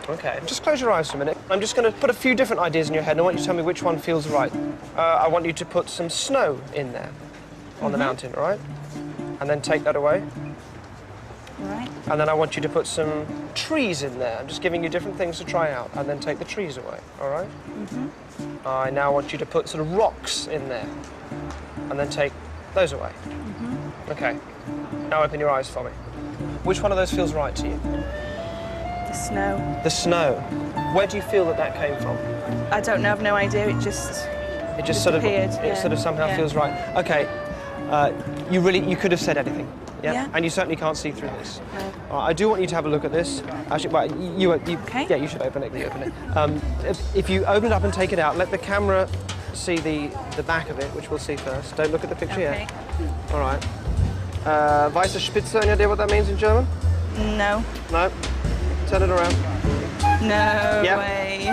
Okay, just close your eyes for a minute. I'm just going to put a few different ideas in your head, and I want you to tell me which one feels right. I want you to put some snow in there on the mountain, all right? And then take that away. All right. And then I want you to put some trees in there. I'm just giving you different things to try out, and then take the trees away, all right? Mm-hmm. I now want you to put sort of rocks in there, and then take those away. Mm-hmm. Okay. Now open your eyes for me. Which one of those feels right to you? The snow. The snow. Where do you feel that came from? I don't know. I've no idea. It just sort of appeared. It sort of somehow feels right. Okay. You could have said anything. Yeah? And you certainly can't see through this. No. I do want you to have a look at this. Actually, well, okay. Yeah, you should open it. You open it. If you open it up and take it out, let the camera see the back of it, which we'll see first. Don't look at the picture yet. All right. Weiße Spitze, any idea what that means in German? No. No? Turn it around. No way.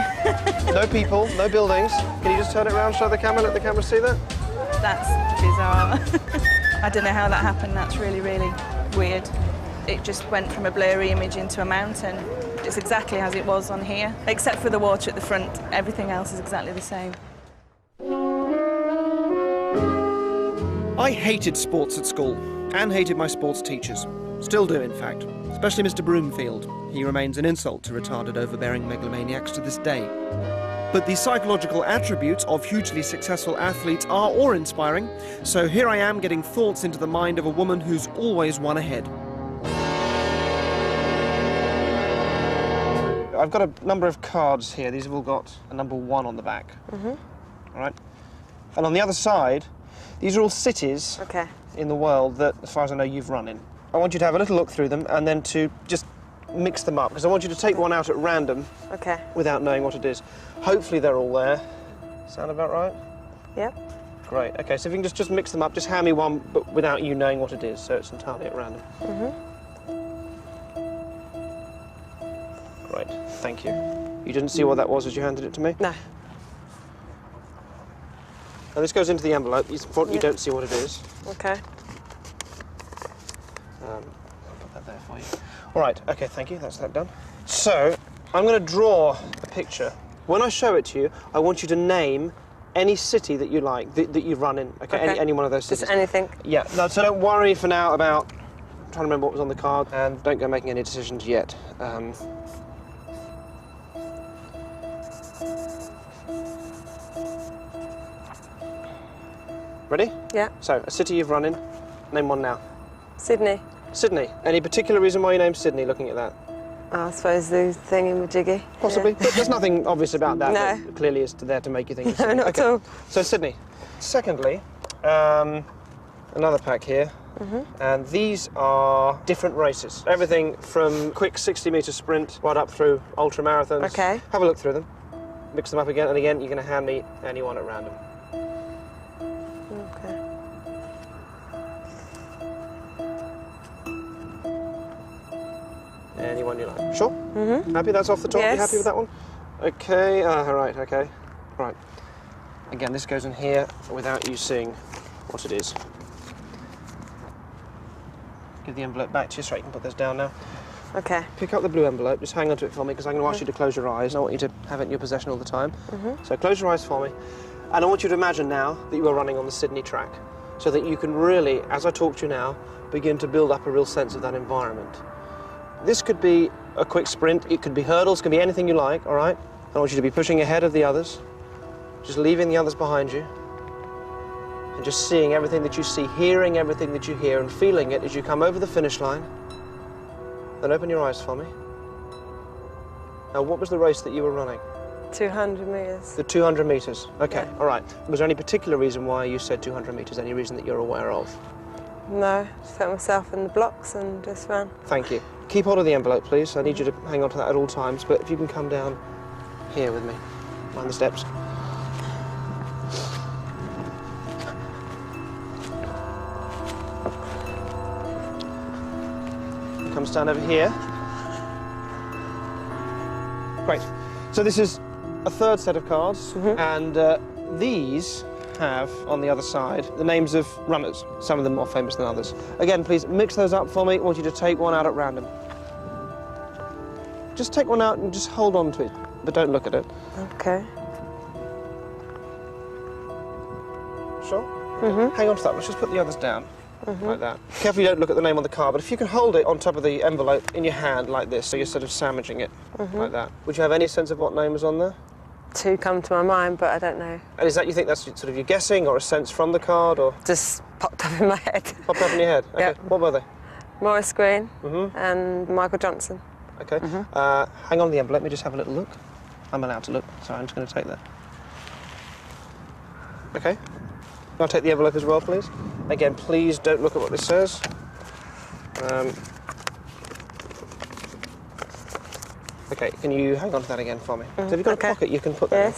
No people, no buildings. Can you just turn it around, show the camera, let the camera see that? That's bizarre. I don't know how that happened. That's really, really weird. It just went from a blurry image into a mountain. It's exactly as it was on here, except for the water at the front. Everything else is exactly the same. I hated sports at school, and hated my sports teachers. Still do, in fact. Especially Mr. Broomfield. He remains an insult to retarded, overbearing megalomaniacs to this day. But the psychological attributes of hugely successful athletes are awe-inspiring, so here I am getting thoughts into the mind of a woman who's always one ahead. I've got a number of cards here. These have all got a number 1 on the back. Mm-hmm. All right? And on the other side, these are all cities in the world that, as far as I know, you've run in. I want you to have a little look through them and then to just mix them up, because I want you to take one out at random without knowing what it is. Hopefully they're all there. Sound about right? Yep. Great. Okay, so if you can just mix them up, just hand me one, but without you knowing what it is, so it's entirely at random. Great, thank you. You didn't see what that was as you handed it to me? No. Now this goes into the envelope. You don't see what it is. Okay. I'll put that there for you. All right, okay, thank you, that's that done. So, I'm going to draw a picture. When I show it to you, I want you to name any city that you like, that you've run in, okay? Any one of those cities. Just anything? Yeah, no, so don't worry for now about trying to remember what was on the card, and don't go making any decisions yet. Ready? Yeah. So, a city you've run in, name one now. Sydney. Sydney. Any particular reason why you named Sydney, looking at that? I suppose the thingy-majiggy. Possibly. Yeah. But there's nothing obvious about that. No. That clearly is there to make you think of No, Sydney. not at all. So Sydney. Secondly, another pack here. And these are different races. Everything from quick 60-metre sprint right up through ultra-marathons. Okay. Have a look through them. Mix them up again and again. You're going to hand me any one at random. Okay. Anyone you like. Sure? Happy? That's off the top? Yes. You happy with that one? Okay, right, okay. Right. Again, this goes in here without you seeing what it is. Give the envelope back to you so you can put this down now. Okay. Pick up the blue envelope, just hang on to it for me because I'm going to ask you to close your eyes. I want you to have it in your possession all the time. So close your eyes for me. And I want you to imagine now that you are running on the Sydney track so that you can really, as I talk to you now, begin to build up a real sense of that environment. This could be a quick sprint, it could be hurdles, it could be anything you like, all right? I want you to be pushing ahead of the others, just leaving the others behind you, and just seeing everything that you see, hearing everything that you hear, and feeling it as you come over the finish line. Then open your eyes for me. Now, what was the race that you were running? 200 metres. The 200 metres. Okay, all right. Was there any particular reason why you said 200 metres? Any reason that you're aware of? No, just put myself in the blocks and just ran. Thank you. Keep hold of the envelope, please. I need you to hang on to that at all times, but if you can come down here with me, mind the steps. Come stand over here. Great. So this is a third set of cards, and these have, on the other side, the names of runners, some of them more famous than others. Again, please mix those up for me. I want you to take one out at random. Just take one out and just hold on to it, but don't look at it. Okay. Sure? Hang on to that. Let's just put the others down. like that. Careful you don't look at the name on the card, but if you can hold it on top of the envelope in your hand like this, so you're sort of sandwiching it like that. Would you have any sense of what name was on there? Two come to my mind, but I don't know. And is that, you think that's sort of your guessing or a sense from the card, or? Just popped up in my head. Popped up in your head? Okay. Yep. What were they? Morris Green and Michael Johnson. Okay. Hang on the envelope, let me just have a little look. I'm allowed to look, so I'm just going to take that. Okay. I'll take the envelope as well, please. Again, please don't look at what this says. Okay, can you hang on to that again for me? So have you got a pocket you can put that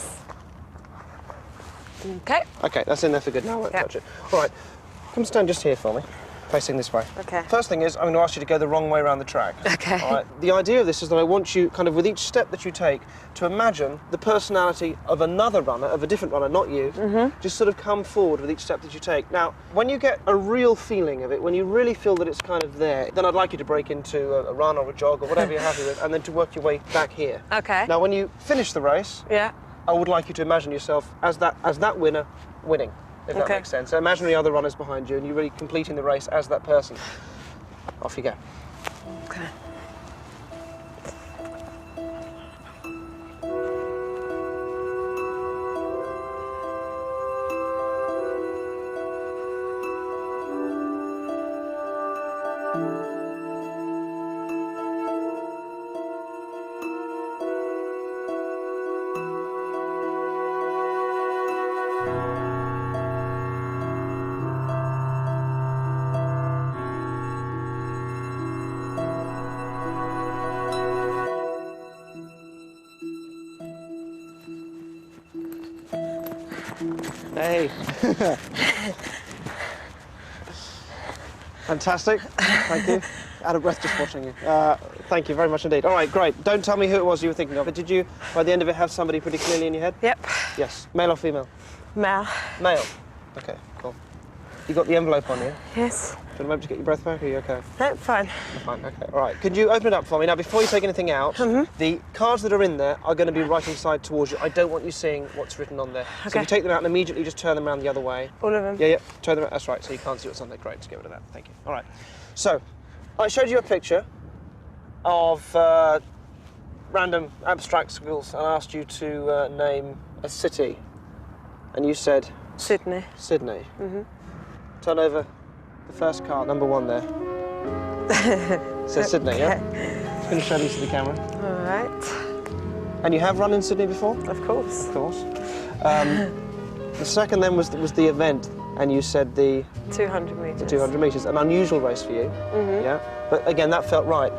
in? Okay. Okay, that's in there for good now, I won't touch it. All right, come stand just here for me, facing this way. Okay. First thing is, I'm going to ask you to go the wrong way around the track. Okay. All right, the idea of this is that I want you, kind of with each step that you take, to imagine the personality of another runner, of a different runner, not you, just sort of come forward with each step that you take. Now, when you get a real feeling of it, when you really feel that it's kind of there, then I'd like you to break into a run or a jog or whatever you're happy with, and then to work your way back here. Okay. Now, when you finish the race, I would like you to imagine yourself as that winner winning, if that makes sense. So imagine the other runners behind you and you're really completing the race as that person. Off you go. Okay. Hey. Fantastic. Thank you. Out of breath just watching you. Thank you very much indeed. All right, great. Don't tell me who it was you were thinking of, but did you, by the end of it, have somebody pretty clearly in your head? Yep. Yes. Male or female? Male. Male. Okay, cool. You got the envelope on you? Yes. Do you want a moment to get your breath back, or are you okay? No, fine. Fine, okay. All right. Could you open it up for me? Now, before you take anything out, the cards that are in there are going to be right inside towards you. I don't want you seeing what's written on there. So if you take them out and immediately just turn them around the other way. All of them? Yeah, turn them around. That's right, so you can't see what's on there. Great, just get rid of that. Thank you. All right. So, I showed you a picture of random abstract squiggles and asked you to name a city. And you said? Sydney. Sydney. Turn over the first card, number 1 there. It says Sydney, yeah? Just going to show these to the camera. All right. And you have run in Sydney before? Of course. Of course. The second then was the event, and you said the 200 metres. The 200 metres, an unusual race for you. Yeah. But again, that felt right.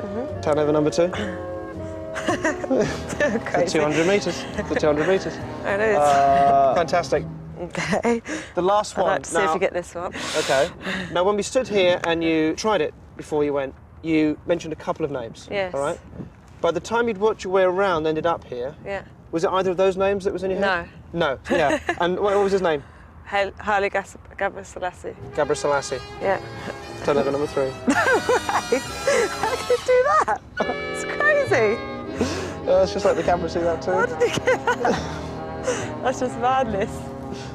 Turn over number 2. The 200 metres. The 200 metres. It is. Fantastic. Okay. The last one. I'd like to see if you get this one. Okay. Now, when we stood here and you tried it before you went, you mentioned a couple of names. Yes. All right. By the time you'd worked your way around, ended up here. Yeah. Was it either of those names that was in your head? No. No. Yeah. And what was his name? Haile Gebrselassie. Gebrselassie. Yeah. Turn over number 3. How did you do that? It's crazy. It's just like the camera see that too. How did you get that? That's just madness.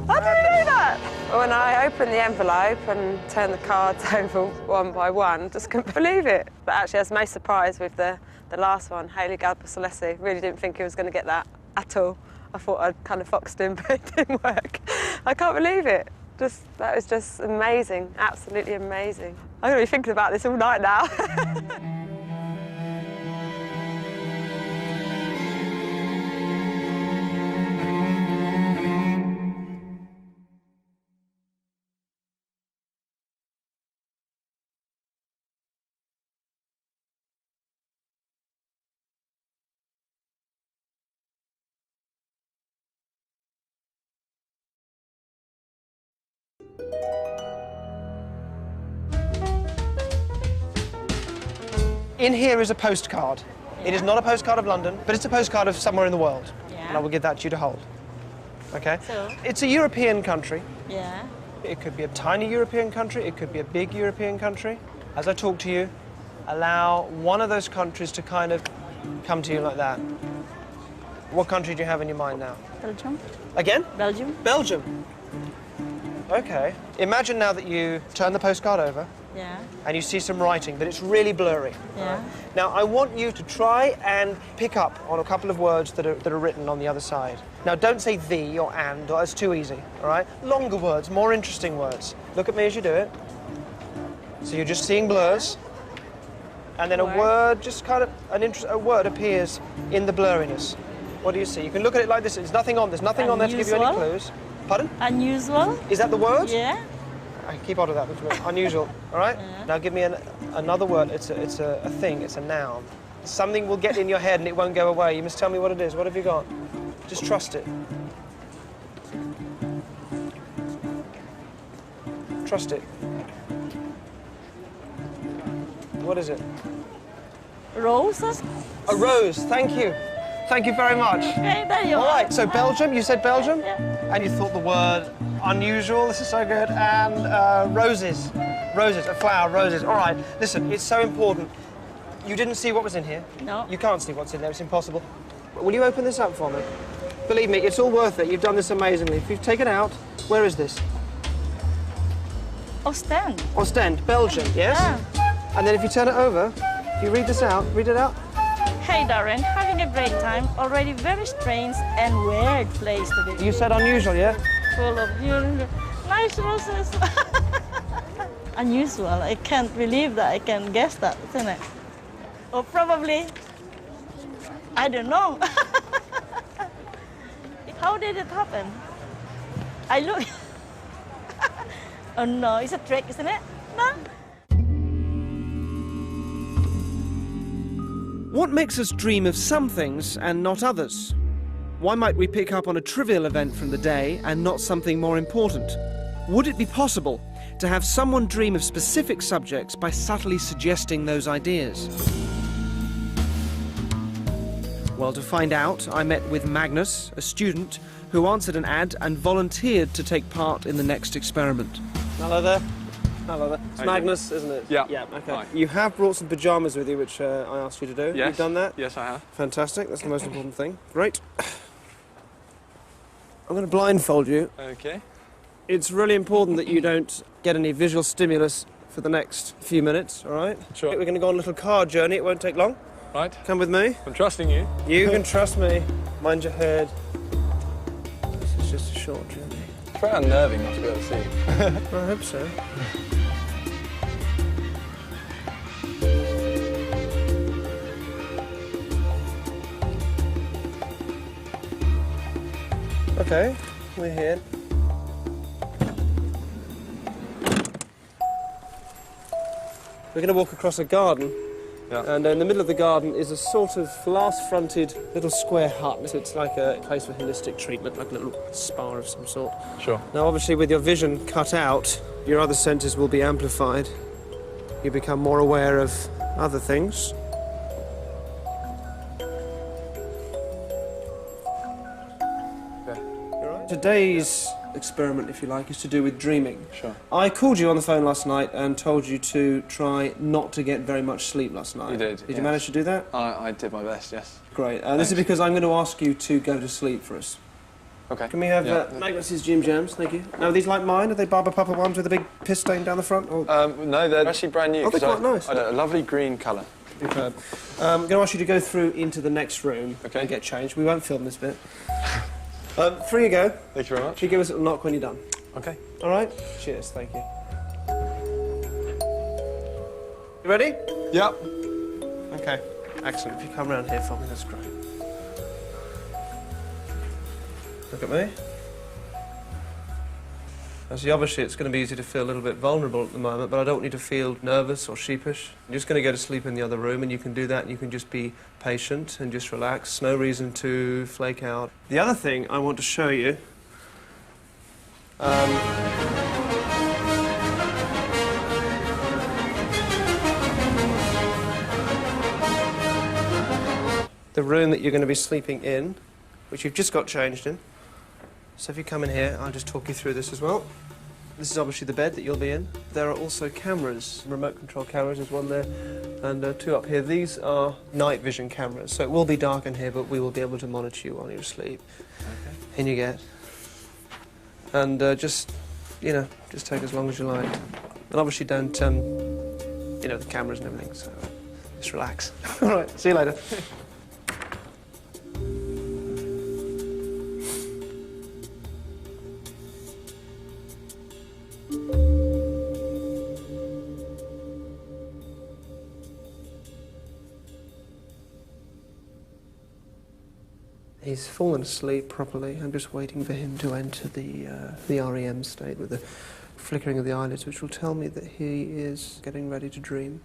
How did you do that? When I opened the envelope and turned the cards over one by one, just couldn't believe it. But actually, I was most surprised with the last one, Haile Gebrselassie. Really didn't think he was going to get that at all. I thought I'd kind of foxed him, but it didn't work. I can't believe it. That was just amazing, absolutely amazing. I'm going to be thinking about this all night now. In here is a postcard. It is not a postcard of London, but it's a postcard of somewhere in the world. Yeah. And I will give that to you to hold. Okay? So? It's a European country. Yeah. It could be a tiny European country, it could be a big European country. As I talk to you, allow one of those countries to kind of come to you like that. What country do you have in your mind now? Belgium. Again? Belgium. Belgium. Okay. Imagine now that you turn the postcard over. Yeah. And you see some writing, but it's really blurry. Yeah. Now, I want you to try and pick up on a couple of words that are written on the other side. Now, don't say the or and, or it's too easy, all right? Longer words, more interesting words. Look at me as you do it. So you're just seeing blurs, and then a word, just kind of, a word appears in the blurriness. What do you see? You can look at it like this. There's nothing on. There's nothing on there to give you any clues. Pardon? Unusual. Is that the word? Yeah. I keep on to that. Unusual. All right. Yeah. Now give me another word. It's a thing. It's a noun. Something will get in your head and it won't go away. You must tell me what it is. What have you got? Just trust it. Trust it. What is it? Roses. A rose. Thank you. Thank you very much. Okay, there you All are. right. So Belgium. You said Belgium. Yeah. And you thought the word unusual. This is so good. And roses. Roses. A flower. Roses. All right. Listen. It's so important. You didn't see what was in here. No. You can't see what's in there. It's impossible. Will you open this up for me? Believe me, it's all worth it. You've done this amazingly. If you've taken out, where is this? Ostend. Ostend, Belgium, yes? Yeah. And then if you turn it over, if you read this out, read it out. Hey, Derren, having a great time. Already very strange and weird place to be. You said unusual, yeah? Full of beautiful, nice roses. Unusual. I can't believe that I can guess that, isn't it? Or probably, I don't know. How did it happen? I look. Oh no, it's a trick, isn't it? No? What makes us dream of some things and not others? Why might we pick up on a trivial event from the day and not something more important? Would it be possible to have someone dream of specific subjects by subtly suggesting those ideas? Well, to find out, I met with Magnus, a student, who answered an ad and volunteered to take part in the next experiment. Hello there. Hello there. It's Magnus, isn't it? Yeah. Yeah, okay. Hi. You have brought some pyjamas with you, which I asked you to do. Yes. You've done that? Yes, I have. Fantastic. That's the most important thing. Great. I'm going to blindfold you. Okay. It's really important that you don't get any visual stimulus for the next few minutes, all right? Sure. We're going to go on a little car journey. It won't take long. Right. Come with me. I'm trusting you. You can trust me. Mind your head. This is just a short journey. It's very unnerving not to be able to see. I hope so. Okay, we're here. We're going to walk across a garden. Yeah. And in the middle of the garden is a sort of glass-fronted little square hut. It's like a place for holistic treatment, like a little spa of some sort. Sure. Now, obviously, with your vision cut out, your other senses will be amplified. You become more aware of other things. Okay. Today's experiment, if you like, is to do with dreaming. Sure. I called you on the phone last night and told you to try not to get very much sleep last night. You did. Did you manage to do that? I did my best, yes. Great. This is because I'm going to ask you to go to sleep for us. Okay. Can we have Magnus's Gym Jams? Thank you. Now, are these like mine? Are they Barber Papa ones with a big piss stain down the front? Or... No, they're actually brand new. Oh, they're quite nice. A lovely green colour. Superb. I'm going to ask you to go through into the next room and get changed. We won't film this bit. Through you go. Thank you very much. You give us a little knock when you're done. Okay. All right? Cheers, thank you. You ready? Yep. Okay, excellent. If you come around here for me, that's great. Look at me. Now, see, obviously it's going to be easy to feel a little bit vulnerable at the moment, but I don't want you to feel nervous or sheepish. You're just going to go to sleep in the other room, and you can do that, and you can just be patient and just relax. No reason to flake out. The other thing I want to show you... the room that you're going to be sleeping in, which you've just got changed in. So if you come in here, I'll just talk you through this as well. This is obviously the bed that you'll be in. There are also cameras, remote control cameras. There's one there and two up here. These are night vision cameras, so it will be dark in here, but we will be able to monitor you while you're asleep. Okay. In you get. And just you know, just take as long as you like. And obviously don't, you know, the cameras and everything, so just relax. All right, see you later. He's fallen asleep properly. I'm just waiting for him to enter the REM state with the flickering of the eyelids, which will tell me that he is getting ready to dream.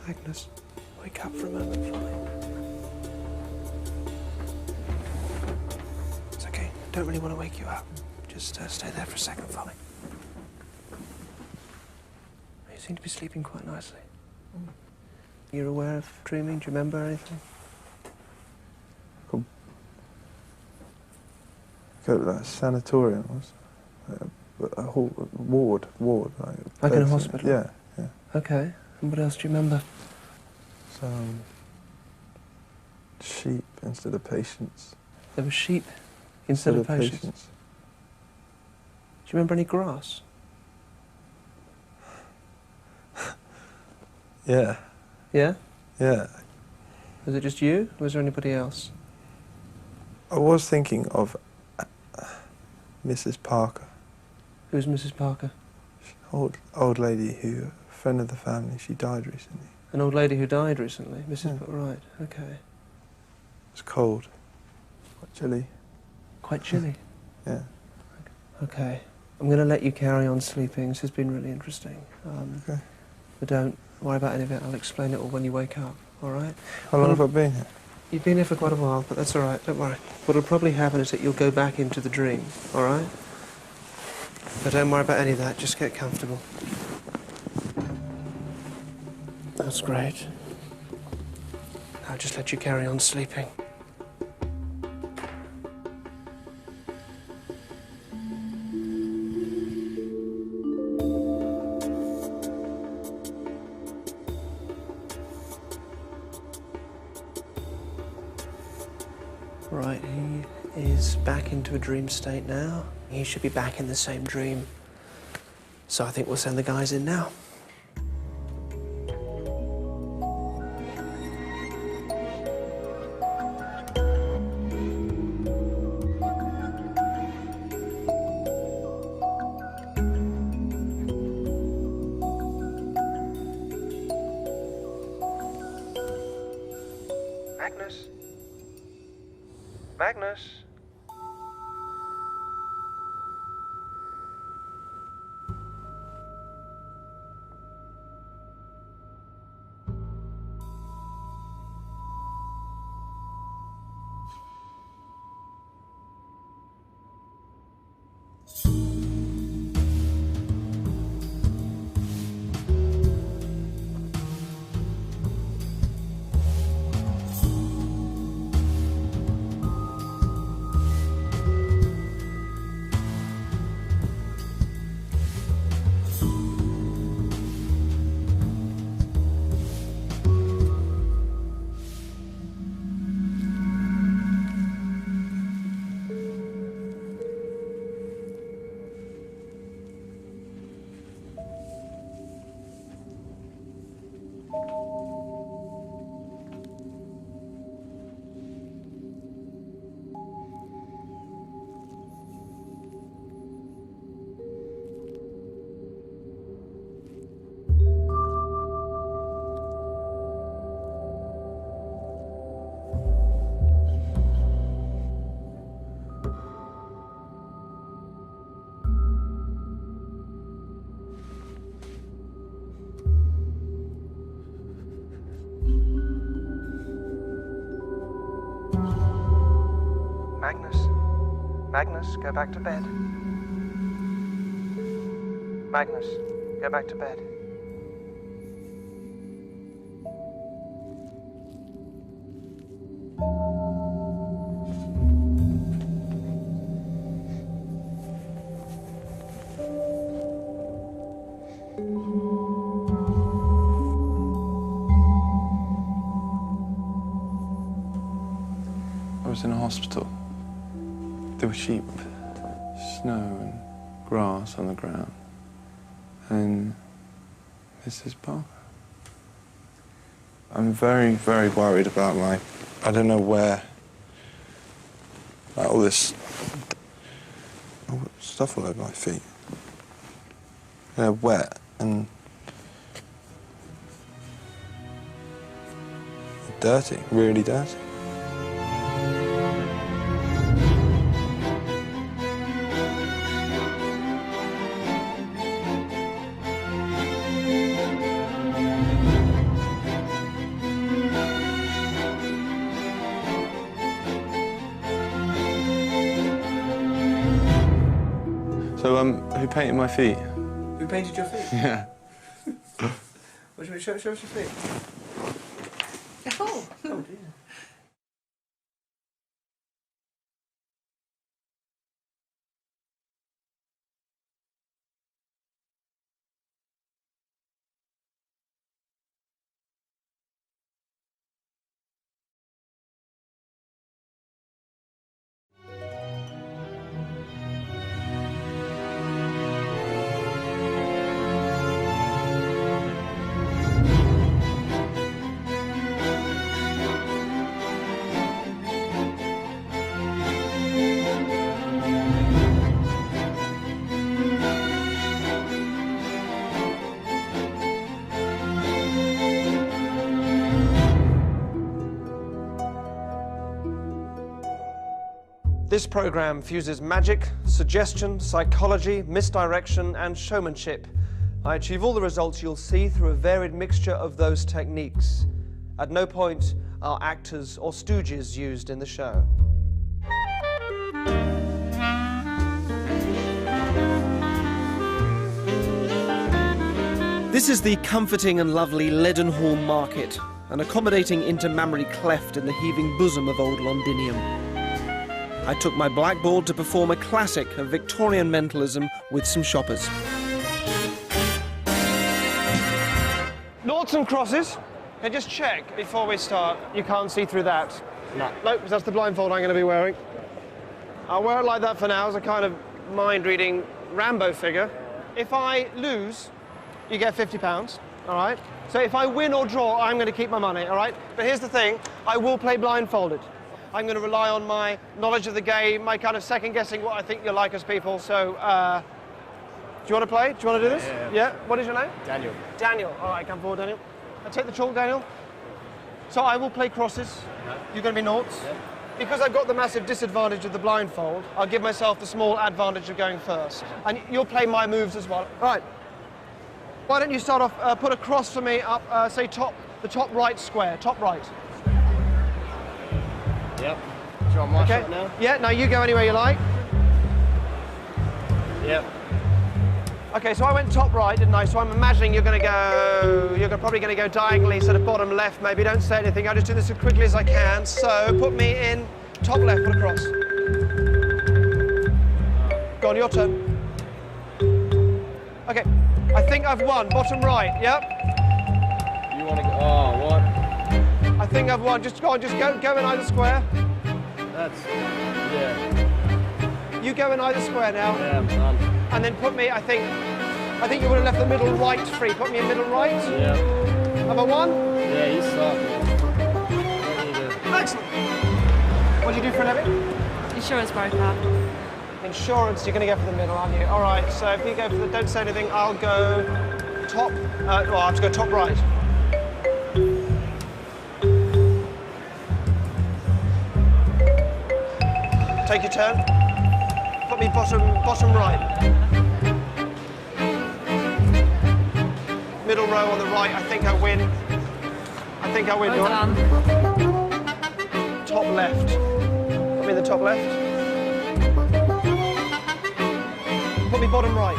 Agnes, wake up for a moment for me. It's okay. I don't really want to wake you up. Just stay there for a second for me. You seem to be sleeping quite nicely. You're aware of dreaming? Do you remember anything? Go to that sanatorium, a whole ward. Like in a hospital? Yeah. Okay. And what else do you remember? Some sheep instead of patients. There were sheep instead of patients. Do you remember any grass? Yeah. Yeah? Yeah. Was it just you, or was there anybody else? I was thinking of Mrs. Parker. Who's Mrs. Parker? Old lady who, friend of the family, she died recently. An old lady who died recently? Mrs. Right, okay. It's cold. Quite chilly. Quite chilly? Yeah. Okay. I'm going to let you carry on sleeping. This has been really interesting. Okay. But don't worry about any of it. I'll explain it all when you wake up, all right? How long have I been here? You've been here for quite a while, but that's all right. Don't worry. What'll probably happen is that you'll go back into the dream, all right? But don't worry about any of that. Just get comfortable. That's great. I'll just let you carry on sleeping. Right, he is back into a dream state now. He should be back in the same dream. So I think we'll send the guys in now. Magnus? Magnus? Magnus. Magnus, go back to bed. Magnus, go back to bed. I was in a hospital. There were sheep, snow and grass on the ground. And Mrs. Parker. I'm very, very worried about I don't know where, all this stuff all over my feet. They're wet and dirty, really dirty. So, who painted my feet? Who painted your feet? Yeah. What should we show us your feet? Oh, oh dear. This program fuses magic, suggestion, psychology, misdirection, and showmanship. I achieve all the results you'll see through a varied mixture of those techniques. At no point are actors or stooges used in the show. This is the comforting and lovely Leadenhall Market, an accommodating intermammary cleft in the heaving bosom of old Londinium. I took my blackboard to perform a classic of Victorian mentalism with some shoppers. Noughts and crosses. And just check before we start, you can't see through that. No. Nope, because that's the blindfold I'm going to be wearing. I'll wear it like that for now as a kind of mind-reading Rambo figure. If I lose, you get £50, all right? So if I win or draw, I'm going to keep my money, all right? But here's the thing, I will play blindfolded. I'm going to rely on my knowledge of the game, my kind of second-guessing what I think you're like as people. So, do you want to play? Do you want to do this? Yeah. What is your name? Daniel. Daniel. All right, come forward, Daniel. I take the chalk, Daniel. So I will play crosses. You're going to be noughts. Yeah. Because I've got the massive disadvantage of the blindfold, I'll give myself the small advantage of going first. And you'll play my moves as well. All right. Why don't you start off, put a cross for me up, say the top right square, top right. Yep. Do you want my shot now? Yeah, now you go anywhere you like. Yep. Okay, so I went top right, didn't I? So I'm imagining you're probably going to go diagonally, sort of bottom left maybe. Don't say anything, I'll just do this as quickly as I can. So put me in top left, put a cross. Go on, your turn. Okay, I think I've won, bottom right, yep? You want to go, oh, what? I think I've won. Just go on, just go in either square. That's, yeah. You go in either square now. Yeah, I'm done. And then put me, I think you would have left the middle right free. Put me in middle right. Yeah. Have I won? Yeah, you suck, man. Excellent. What do you do for a living? Insurance broker. Insurance, you're going to go for the middle, aren't you? All right, so if you go for the, don't say anything, I'll go top, well, I have to go top right. Take your turn. Put me bottom right. Middle row on the right. I think I win. I think I win. Well done. Top left. Put me in the top top left. Put me bottom right.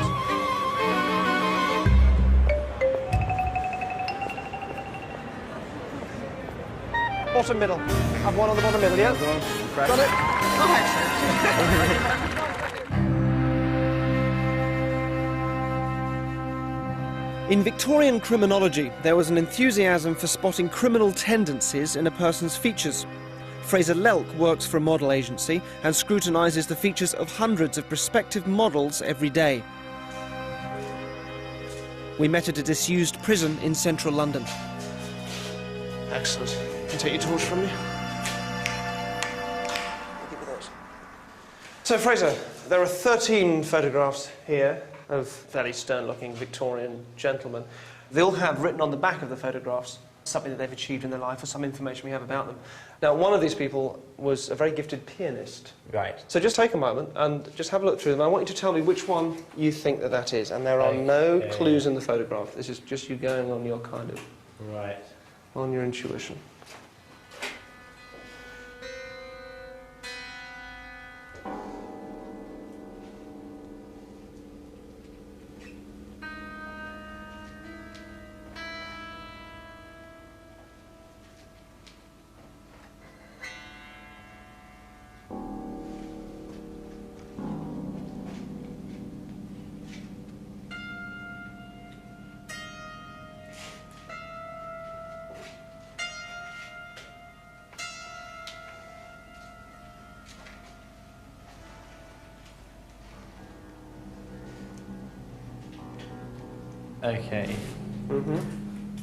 Bottom middle. Have one on the bottom middle, yeah? Got it? Oh, excellent. In Victorian criminology, there was an enthusiasm for spotting criminal tendencies in a person's features. Fraser Lelk works for a model agency and scrutinises the features of hundreds of prospective models every day. We met at a disused prison in central London. Excellent. Can take your torch from me. So, Fraser, there are 13 photographs here of fairly stern-looking Victorian gentlemen. They all have written on the back of the photographs something that they've achieved in their life or some information we have about them. Now, one of these people was a very gifted pianist. Right. So just take a moment and just have a look through them. I want you to tell me which one you think that is, and there are no clues in the photograph. This is just you going on your kind of... Right. On your intuition. Okay.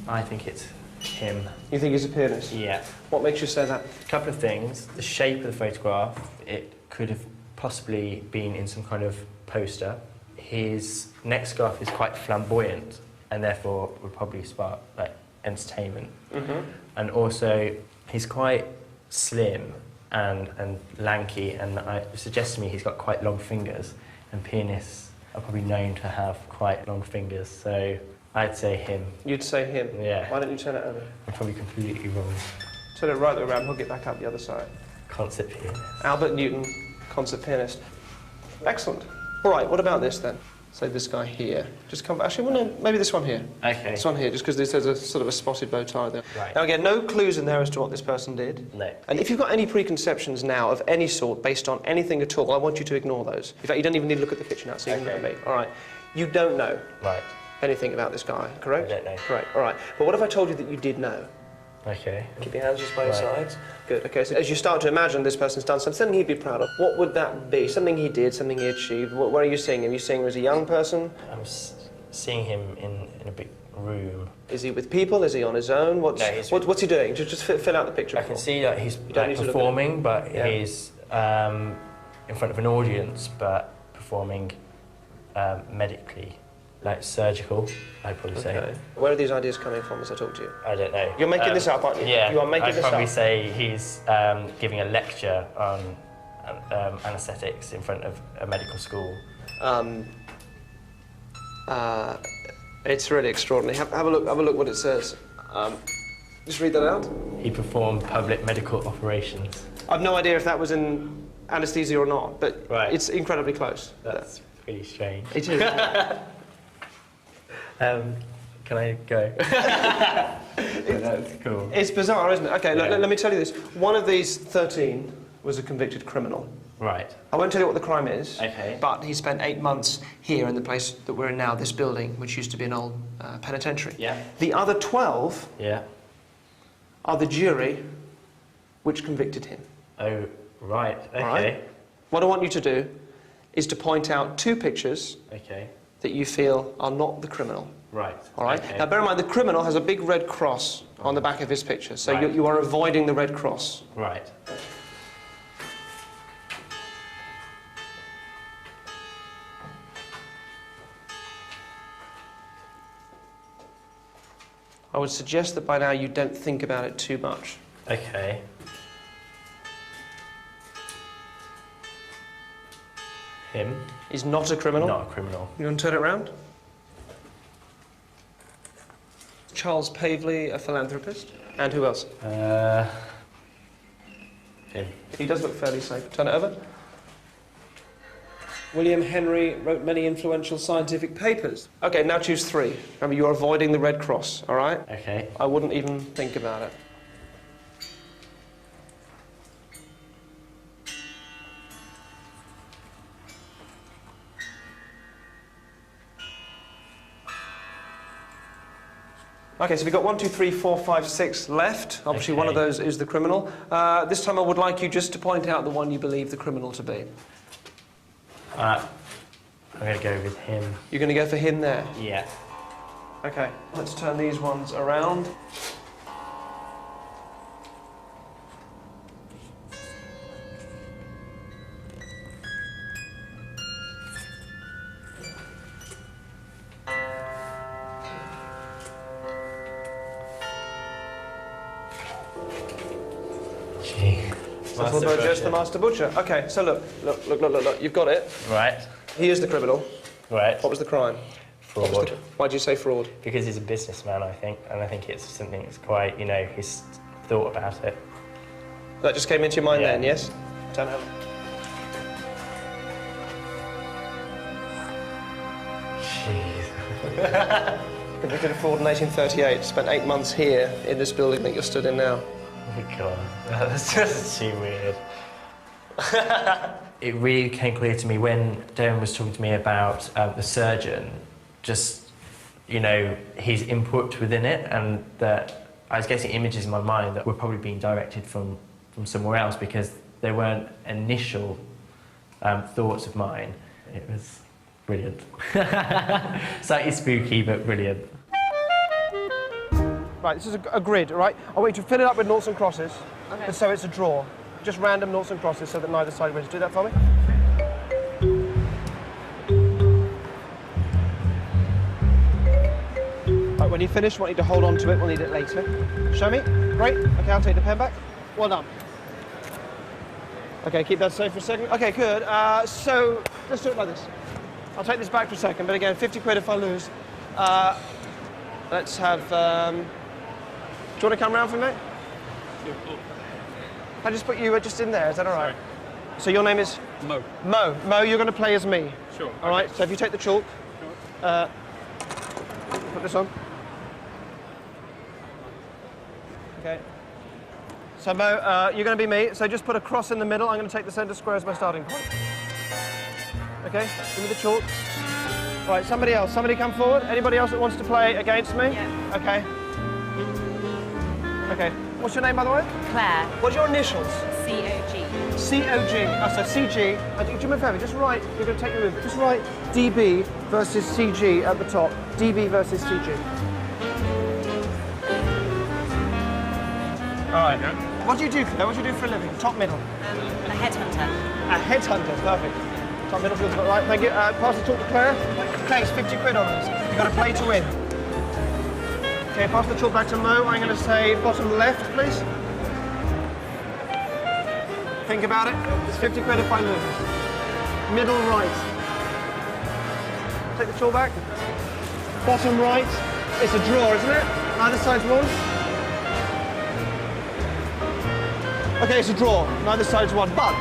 I think it's him. You think he's a pianist? Yeah. What makes you say that? A couple of things. The shape of the photograph, it could have possibly been in some kind of poster. His neck scarf is quite flamboyant and therefore would probably spark like entertainment. And also, he's quite slim and lanky, and it suggests to me he's got quite long fingers, and pianists are probably known to have quite long fingers, so I'd say him. You'd say him? Yeah. Why don't you turn it over? I'm probably completely wrong. Turn it right the way around, hook it back up the other side. Concert pianist. Albert Newton, concert pianist. Excellent. All right, what about this then? Say this guy here. Just come... Actually, well, no, maybe this one here. Okay. This one here, just because there's a sort of a spotted bow tie there. Right. Now, again, no clues in there as to what this person did. No. And if you've got any preconceptions now of any sort based on anything at all, I want you to ignore those. In fact, you don't even need to look at the picture now, so you can look at me. All right. You don't know anything about this guy, correct? I don't know. Correct. All right. But what if I told you that you did know? Okay. Keep your hands just by your sides. Good. Okay, so as you start to imagine this person's done something he'd be proud of, what would that be? Something he did, something he achieved. Where are you seeing him? Are you seeing him as a young person? I'm seeing him in a big room. Is he with people? Is he on his own? What's he doing? Just fill out the picture. I can see that he's like performing, but he's in front of an audience, but performing medically. Like surgical, I'd probably say. Where are these ideas coming from as I talk to you? I don't know. You're making this up, aren't you? Yeah. You are making this up. I'd probably say he's giving a lecture on anaesthetics in front of a medical school. It's really extraordinary. Have a look what it says. Just read that out. He performed public medical operations. I've no idea if that was in anaesthesia or not, but it's incredibly close. That's pretty strange. It is. Can I go? That's cool. It's bizarre, isn't it? Okay, let me tell you this. One of these 13 was a convicted criminal. Right. I won't tell you what the crime is, okay. But he spent 8 months here in the place that we're in now, this building, which used to be an old penitentiary. Yeah. The other 12 are the jury which convicted him. Oh, right. Okay. All right? What I want you to do is to point out 2 pictures that you feel are not the criminal. Right. All right? Okay. Now, bear in mind, the criminal has a big red cross on the back of his picture, so you are avoiding the red cross. Right. I would suggest that by now you don't think about it too much. Okay. Him. He's not a criminal? Not a criminal. You want to turn it around? Charles Pavley, a philanthropist. And who else? Him. He does look fairly safe. Turn it over. William Henry wrote many influential scientific papers. Okay, now choose 3. Remember, you're avoiding the red cross, all right? Okay. I wouldn't even think about it. Okay, so we've got 1, 2, 3, 4, 5, 6 left. Obviously, one of those is the criminal. This time I would like you just to point out the one you believe the criminal to be. I'm going to go with him. You're going to go for him there? Yeah. Okay, let's turn these ones around. Cecil Burgess, the Master Butcher. Okay, so look, you've got it. Right. He is the criminal. Right. What was the crime? Fraud. Why did you say fraud? Because he's a businessman, I think, and I think it's something that's quite, you know, he's thought about it. That just came into your mind then, yes? Turn it over. Jeez. Convicted of fraud in 1838. Spent 8 months here in this building that you're stood in now. Oh my God, that's just too weird. It really became clear to me when Derren was talking to me about the surgeon, just, you know, his input within it, and that I was getting images in my mind that were probably being directed from somewhere else because they weren't initial thoughts of mine. It was brilliant. Slightly spooky, but brilliant. Right, this is a grid, all right? I want you to fill it up with noughts and crosses, but so it's a draw. Just random noughts and crosses so that neither side wins. Do that for me. Right, when you finish, I want you to hold on to it. We'll need it later. Show me. Great. Okay, I'll take the pen back. Well done. Okay, keep that safe for a second. Okay, good. So let's do it like this. I'll take this back for a second, but again, 50 quid if I lose. Let's have... do you want to come round for me, mate? I just put you just in there, is that all right? Sorry. So your name is? Mo. Mo. Mo, you're going to play as me. Sure. All right, so if you take the chalk, put this on. Okay. So Mo, you're going to be me, so just put a cross in the middle. I'm going to take the centre square as my starting point. Okay, give me the chalk. Right, somebody else. Somebody come forward. Anybody else that wants to play against me? Yeah. Okay. Okay. What's your name, by the way? Claire. What's your initials? C-O-G. C-O-G. Oh, so C-G. Do you me a favour? Just write, you're going to take your move, just write D-B versus C-G at the top. D-B versus C-G. All right. Yeah. What do you do, Claire? What do you do for a living? Top, middle? A headhunter. A headhunter, perfect. Top, middle feels about right. Thank you. Pass the talk to Claire. Claire, it's 50 quid on this. You've got to play to win. Okay, pass the chalk back to Mo. I'm going to say bottom left, please. Think about it. It's 50 quid if I lose. Middle right. Take the chalk back. Bottom right. It's a draw, isn't it? Neither side's won. Okay, it's a draw. Neither side's won. But.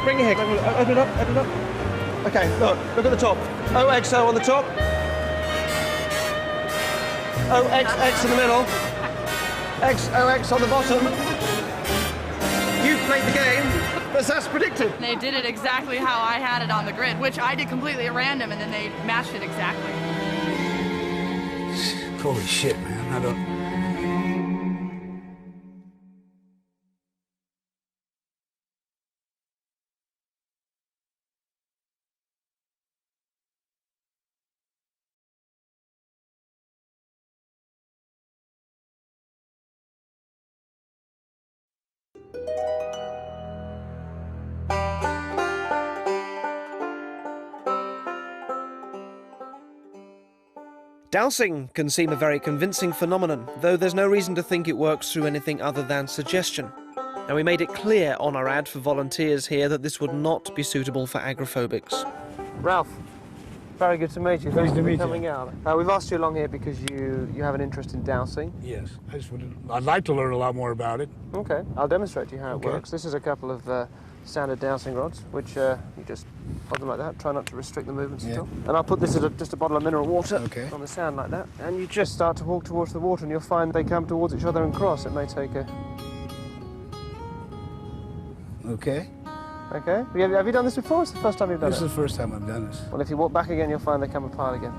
Bring it here. Open it up. Okay, look at the top. OXO on the top. OXX in the middle. XOX on the bottom. You played the game, but that's predicted. They did it exactly how I had it on the grid, which I did completely at random, and then they matched it exactly. Holy shit, man. I don't... Dowsing can seem a very convincing phenomenon, though there's no reason to think it works through anything other than suggestion. Now, we made it clear on our ad for volunteers here that this would not be suitable for agoraphobics. Ralph, Very good to meet you. Nice Thanks to for meet you. coming out. We've asked you along here because you have an interest in dowsing. Yes, I'd like to learn a lot more about it. Okay, I'll demonstrate to you how Okay. it works. This is a couple of standard dowsing rods, which you just hold them like that. Try not to restrict the movements at all. And I'll put this as just a bottle of mineral water on the sand like that. And you just start to walk towards the water, and you'll find they come towards each other and cross. It may take a... Okay. Okay. Have you done this before? Or is this the first time you've done This it? is the first time I've done this. Well, if you walk back again, you'll find they come apart again.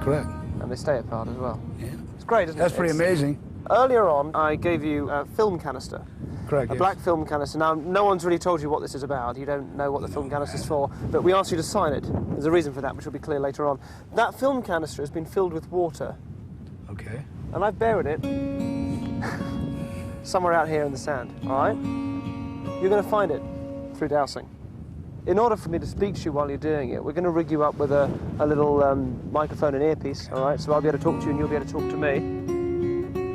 Correct. And they stay apart as well. Yeah. It's great, isn't it? That's pretty amazing. Earlier on, I gave you a film canister. Correct, A yes. black film canister. Now, no one's really told you what this is about. You don't know what the film canister's for, but we asked you to sign it. There's a reason for that, which will be clear later on. That film canister has been filled with water. Okay. And I've buried it somewhere out here in the sand, all right? You're going to find it through dowsing. In order for me to speak to you while you're doing it, we're going to rig you up with a little microphone and earpiece, all right? So I'll be able to talk to you and you'll be able to talk to me.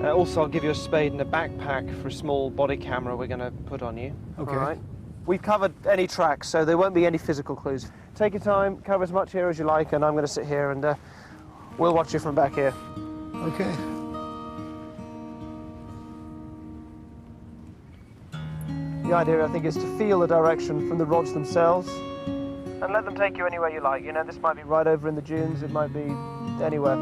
Also, I'll give you a spade and a backpack for a small body camera we're going to put on you. Okay. All right? We've covered any tracks, so there won't be any physical clues. Take your time, cover as much here as you like, and I'm going to sit here and we'll watch you from back here. Okay. The idea, I think, is to feel the direction from the rods themselves and let them take you anywhere you like. You know, this might be right over in the dunes, it might be anywhere.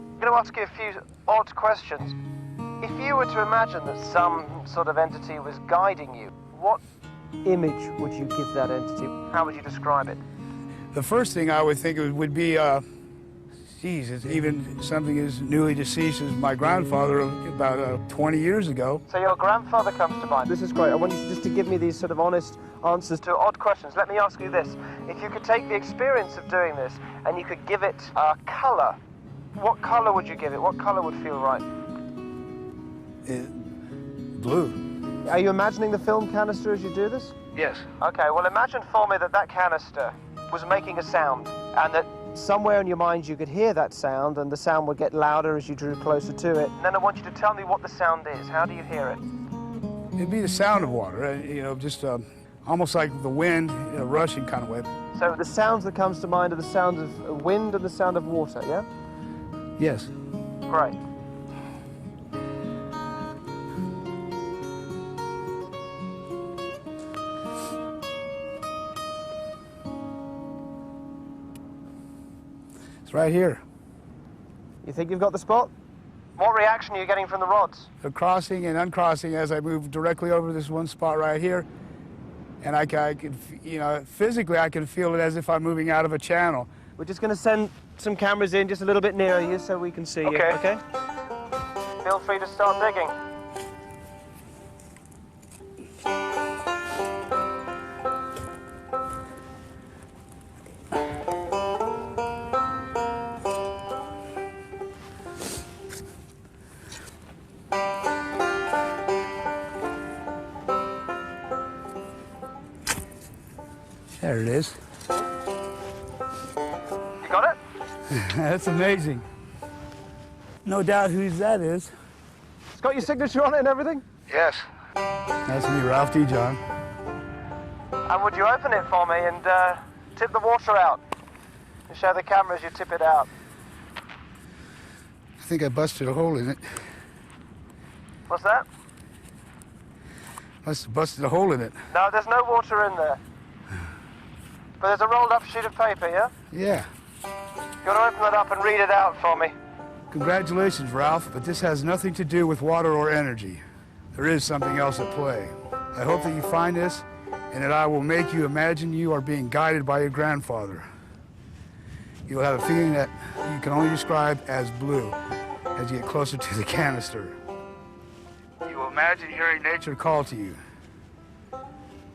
I'm going to ask you a few odd questions. If you were to imagine that some sort of entity was guiding you, what image would you give that entity? How would you describe it? The first thing I would think would be, geez, it's even something as newly deceased as my grandfather about 20 years ago. So your grandfather comes to mind. This is great. I want you just to give me these sort of honest answers to odd questions. Let me ask you this. If you could take the experience of doing this and you could give it a colour, what colour would you give it? What colour would feel right? Blue. Are you imagining the film canister as you do this? Yes. Okay, well imagine for me that that canister was making a sound and that somewhere in your mind you could hear that sound and the sound would get louder as you drew closer to it. And then I want you to tell me what the sound is. How do you hear it? It'd be the sound of water, you know, just almost like the wind in a rushing kind of way. So the sounds that comes to mind are the sounds of wind and the sound of water, yeah? Yes. Great. It's right here. You think you've got the spot? What reaction are you getting from the rods? The crossing and uncrossing as I move directly over this one spot right here. And I can, you know, physically I can feel it as if I'm moving out of a channel. We're just going to send some cameras in just a little bit nearer you so we can see you, okay? Feel free to start digging. There it is. You got it? That's amazing. No doubt whose that is. It's got your signature on it and everything? Yes. That's me, Ralph D. John. And would you open it for me and tip the water out? And show the camera as you tip it out. I think I busted a hole in it. What's that? Must have busted a hole in it. No, there's no water in there. But there's a rolled up sheet of paper, yeah? Yeah. You want to open that up and read it out for me? Congratulations, Ralph, but this has nothing to do with water or energy. There is something else at play. I hope that you find this and that I will make you imagine you are being guided by your grandfather. You'll have a feeling that you can only describe as blue as you get closer to the canister. You will imagine hearing nature call to you,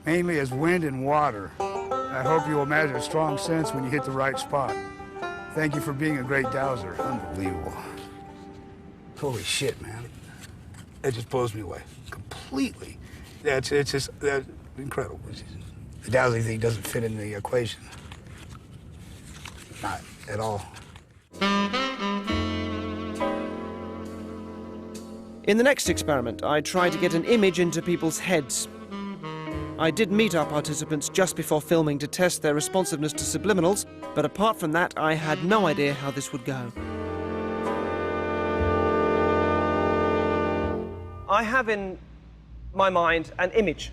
mainly as wind and water. I hope you will imagine a strong sense when you hit the right spot. Thank you for being a great dowser. Unbelievable. Holy shit, man. That just blows me away. Completely. It's just incredible. The dowsing thing doesn't fit in the equation. Not at all. In the next experiment, I try to get an image into people's heads. I did meet our participants just before filming to test their responsiveness to subliminals, but apart from that, I had no idea how this would go. I have in my mind an image,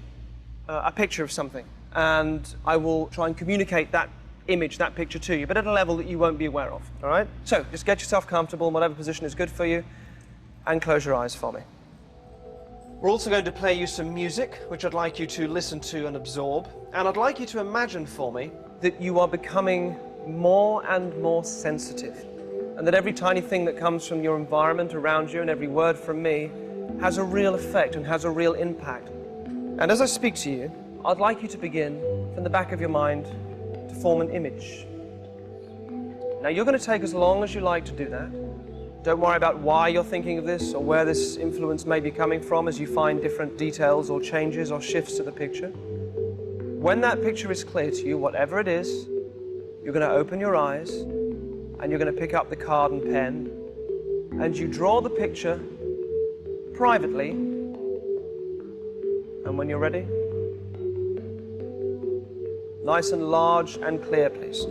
a picture of something, and I will try and communicate that image, that picture to you, but at a level that you won't be aware of, all right? So just get yourself comfortable in whatever position is good for you, and close your eyes for me. We're also going to play you some music, which I'd like you to listen to and absorb, and I'd like you to imagine for me that you are becoming more and more sensitive, and that every tiny thing that comes from your environment around you and every word from me has a real effect and has a real impact. And as I speak to you, I'd like you to begin from the back of your mind to form an image. Now, you're going to take as long as you like to do that. Don't worry about why you're thinking of this or where this influence may be coming from as you find different details or changes or shifts to the picture. When that picture is clear to you, whatever it is, you're going to open your eyes and you're going to pick up the card and pen and you draw the picture privately. And when you're ready, nice and large and clear, please.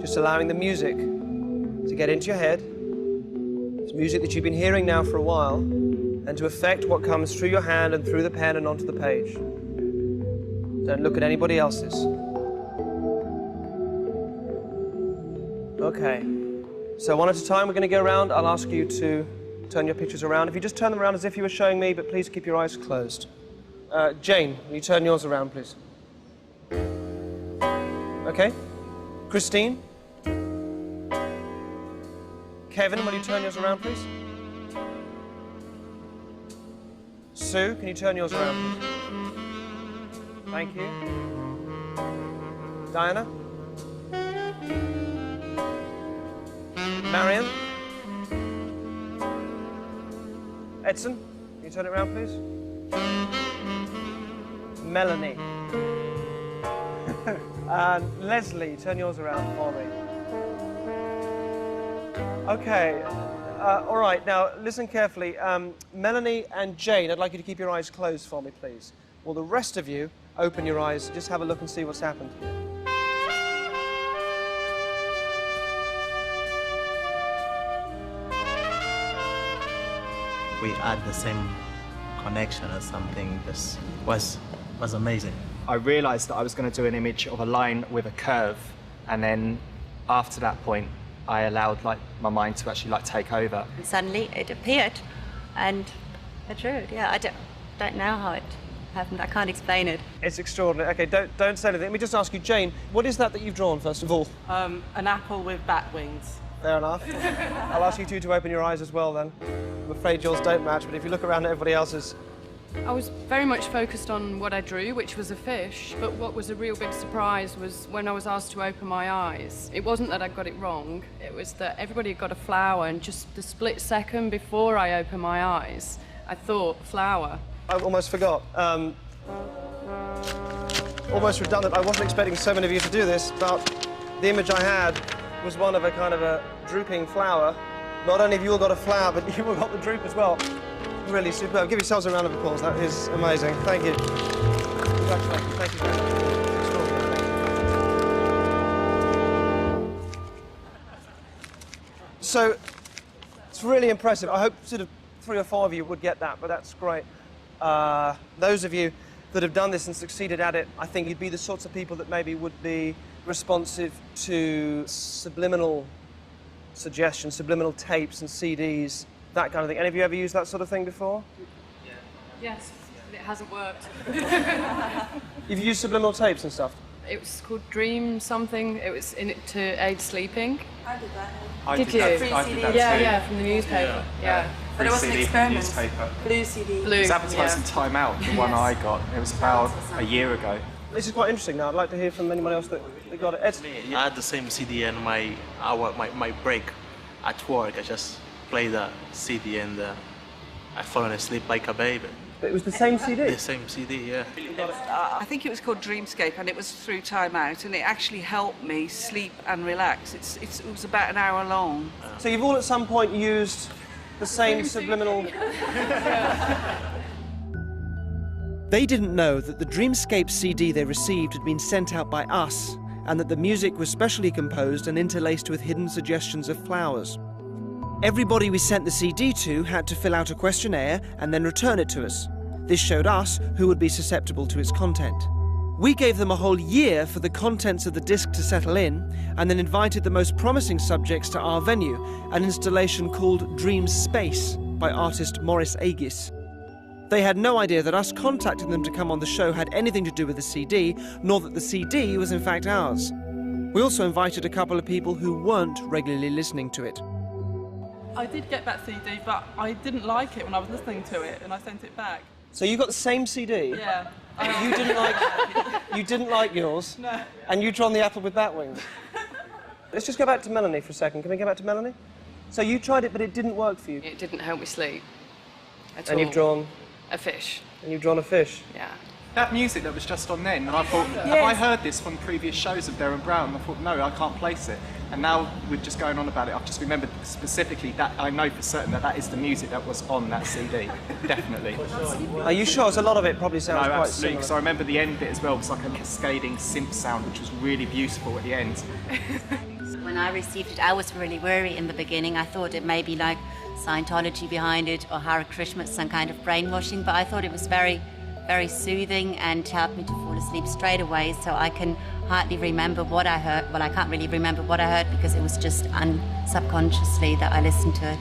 Just allowing the music to get into your head. It's music that you've been hearing now for a while, and to affect what comes through your hand and through the pen and onto the page. Don't look at anybody else's. Okay. So one at a time, we're going to go around. I'll ask you to turn your pictures around. If you just turn them around as if you were showing me, but please keep your eyes closed. Jane, will you turn yours around, please? Okay. Christine? Kevin, will you turn yours around, please? Sue, can you turn yours around, please? Thank you. Diana? Marion? Edson, can you turn it around, please? Melanie. And Leslie, turn yours around for me. Okay, all right, now listen carefully. Melanie and Jane, I'd like you to keep your eyes closed for me, please. Will the rest of you open your eyes, just have a look and see what's happened here. We had the same connection or something. This was amazing. I realised that I was going to do an image of a line with a curve, and then after that point, I allowed my mind to actually take over. And suddenly it appeared, and I drew it. Yeah, I don't know how it happened. I can't explain it. It's extraordinary. Okay, don't say anything. Let me just ask you, Jane, what is that you've drawn first of all? An apple with bat wings. Fair enough. I'll ask you two to open your eyes as well then. I'm afraid yours don't match, but if you look around at everybody else's. I was very much focused on what I drew, which was a fish, but what was a real big surprise was when I was asked to open my eyes. It wasn't that I got it wrong, it was that everybody had got a flower, and just the split second before I opened my eyes, I thought, flower. I almost forgot. Almost redundant. I wasn't expecting so many of you to do this, but the image I had was one of a kind of a drooping flower. Not only have you all got a flower, but you've all got the droop as well. Really superb. Give yourselves a round of applause. That is amazing. Thank you. Congratulations. Thank you very much. So, it's really impressive. I hope sort of 3 or 4 of you would get that, but that's great. Those of you that have done this and succeeded at it, I think you'd be the sorts of people that maybe would be responsive to subliminal suggestions, subliminal tapes and CDs, that kind of thing. Any of you ever used that sort of thing before? Yeah. Yes, it hasn't worked. You've used subliminal tapes and stuff? It was called Dream something. It was in it to aid sleeping. I did that. Did you? I did that yeah, too. yeah, from the newspaper. Yeah. But it was an experiment. Newspaper. Blue CD. Blue. It was advertised in Time Out, the one I got. It was about a year ago. This is quite interesting now. I'd like to hear from anyone else that got it. Ed? I had the same CD and my break at work. I just play the CD and I fallen asleep like a baby. But it was the same CD? The same CD, yeah. I think it was called Dreamscape, and it was through Time Out, and it actually helped me sleep and relax. It was about an hour long. So you've all at some point used The same subliminal... They didn't know that the Dreamscape CD they received had been sent out by us, and that the music was specially composed and interlaced with hidden suggestions of flowers. Everybody we sent the CD to had to fill out a questionnaire and then return it to us. This showed us who would be susceptible to its content. We gave them a whole year for the contents of the disc to settle in, and then invited the most promising subjects to our venue, an installation called Dream Space by artist Maurice Aegis. They had no idea that us contacting them to come on the show had anything to do with the CD, nor that the CD was in fact ours. We also invited a couple of people who weren't regularly listening to it. I did get that CD, but I didn't like it when I was listening to it, and I sent it back. So you got the same CD? Yeah. You didn't like yours? No. And you drawn the apple with bat wings? Let's just go back to Melanie for a second. Can we go back to Melanie? So you tried it, but it didn't work for you? It didn't help me sleep at all. And you've drawn? A fish. And you've drawn a fish? Yeah. That music that was just on then, and I thought, have I heard this from previous shows of Derren Brown? And I thought, no, I can't place it. And now we're just going on about it. I've just remembered specifically that I know for certain that that is the music that was on that CD. Definitely. Are you sure? So a lot of it probably sounds quite absolutely, because I similar. remember the end bit as well. It was like a cascading synth sound, which was really beautiful at the end. When I received it, I was really worried in the beginning. I thought it may be like Scientology behind it or Hare Krishna, some kind of brainwashing, but I thought it was very soothing and helped me to fall asleep straight away, so I can hardly remember what I heard. Well, I can't really remember what I heard because it was just subconsciously that I listened to it.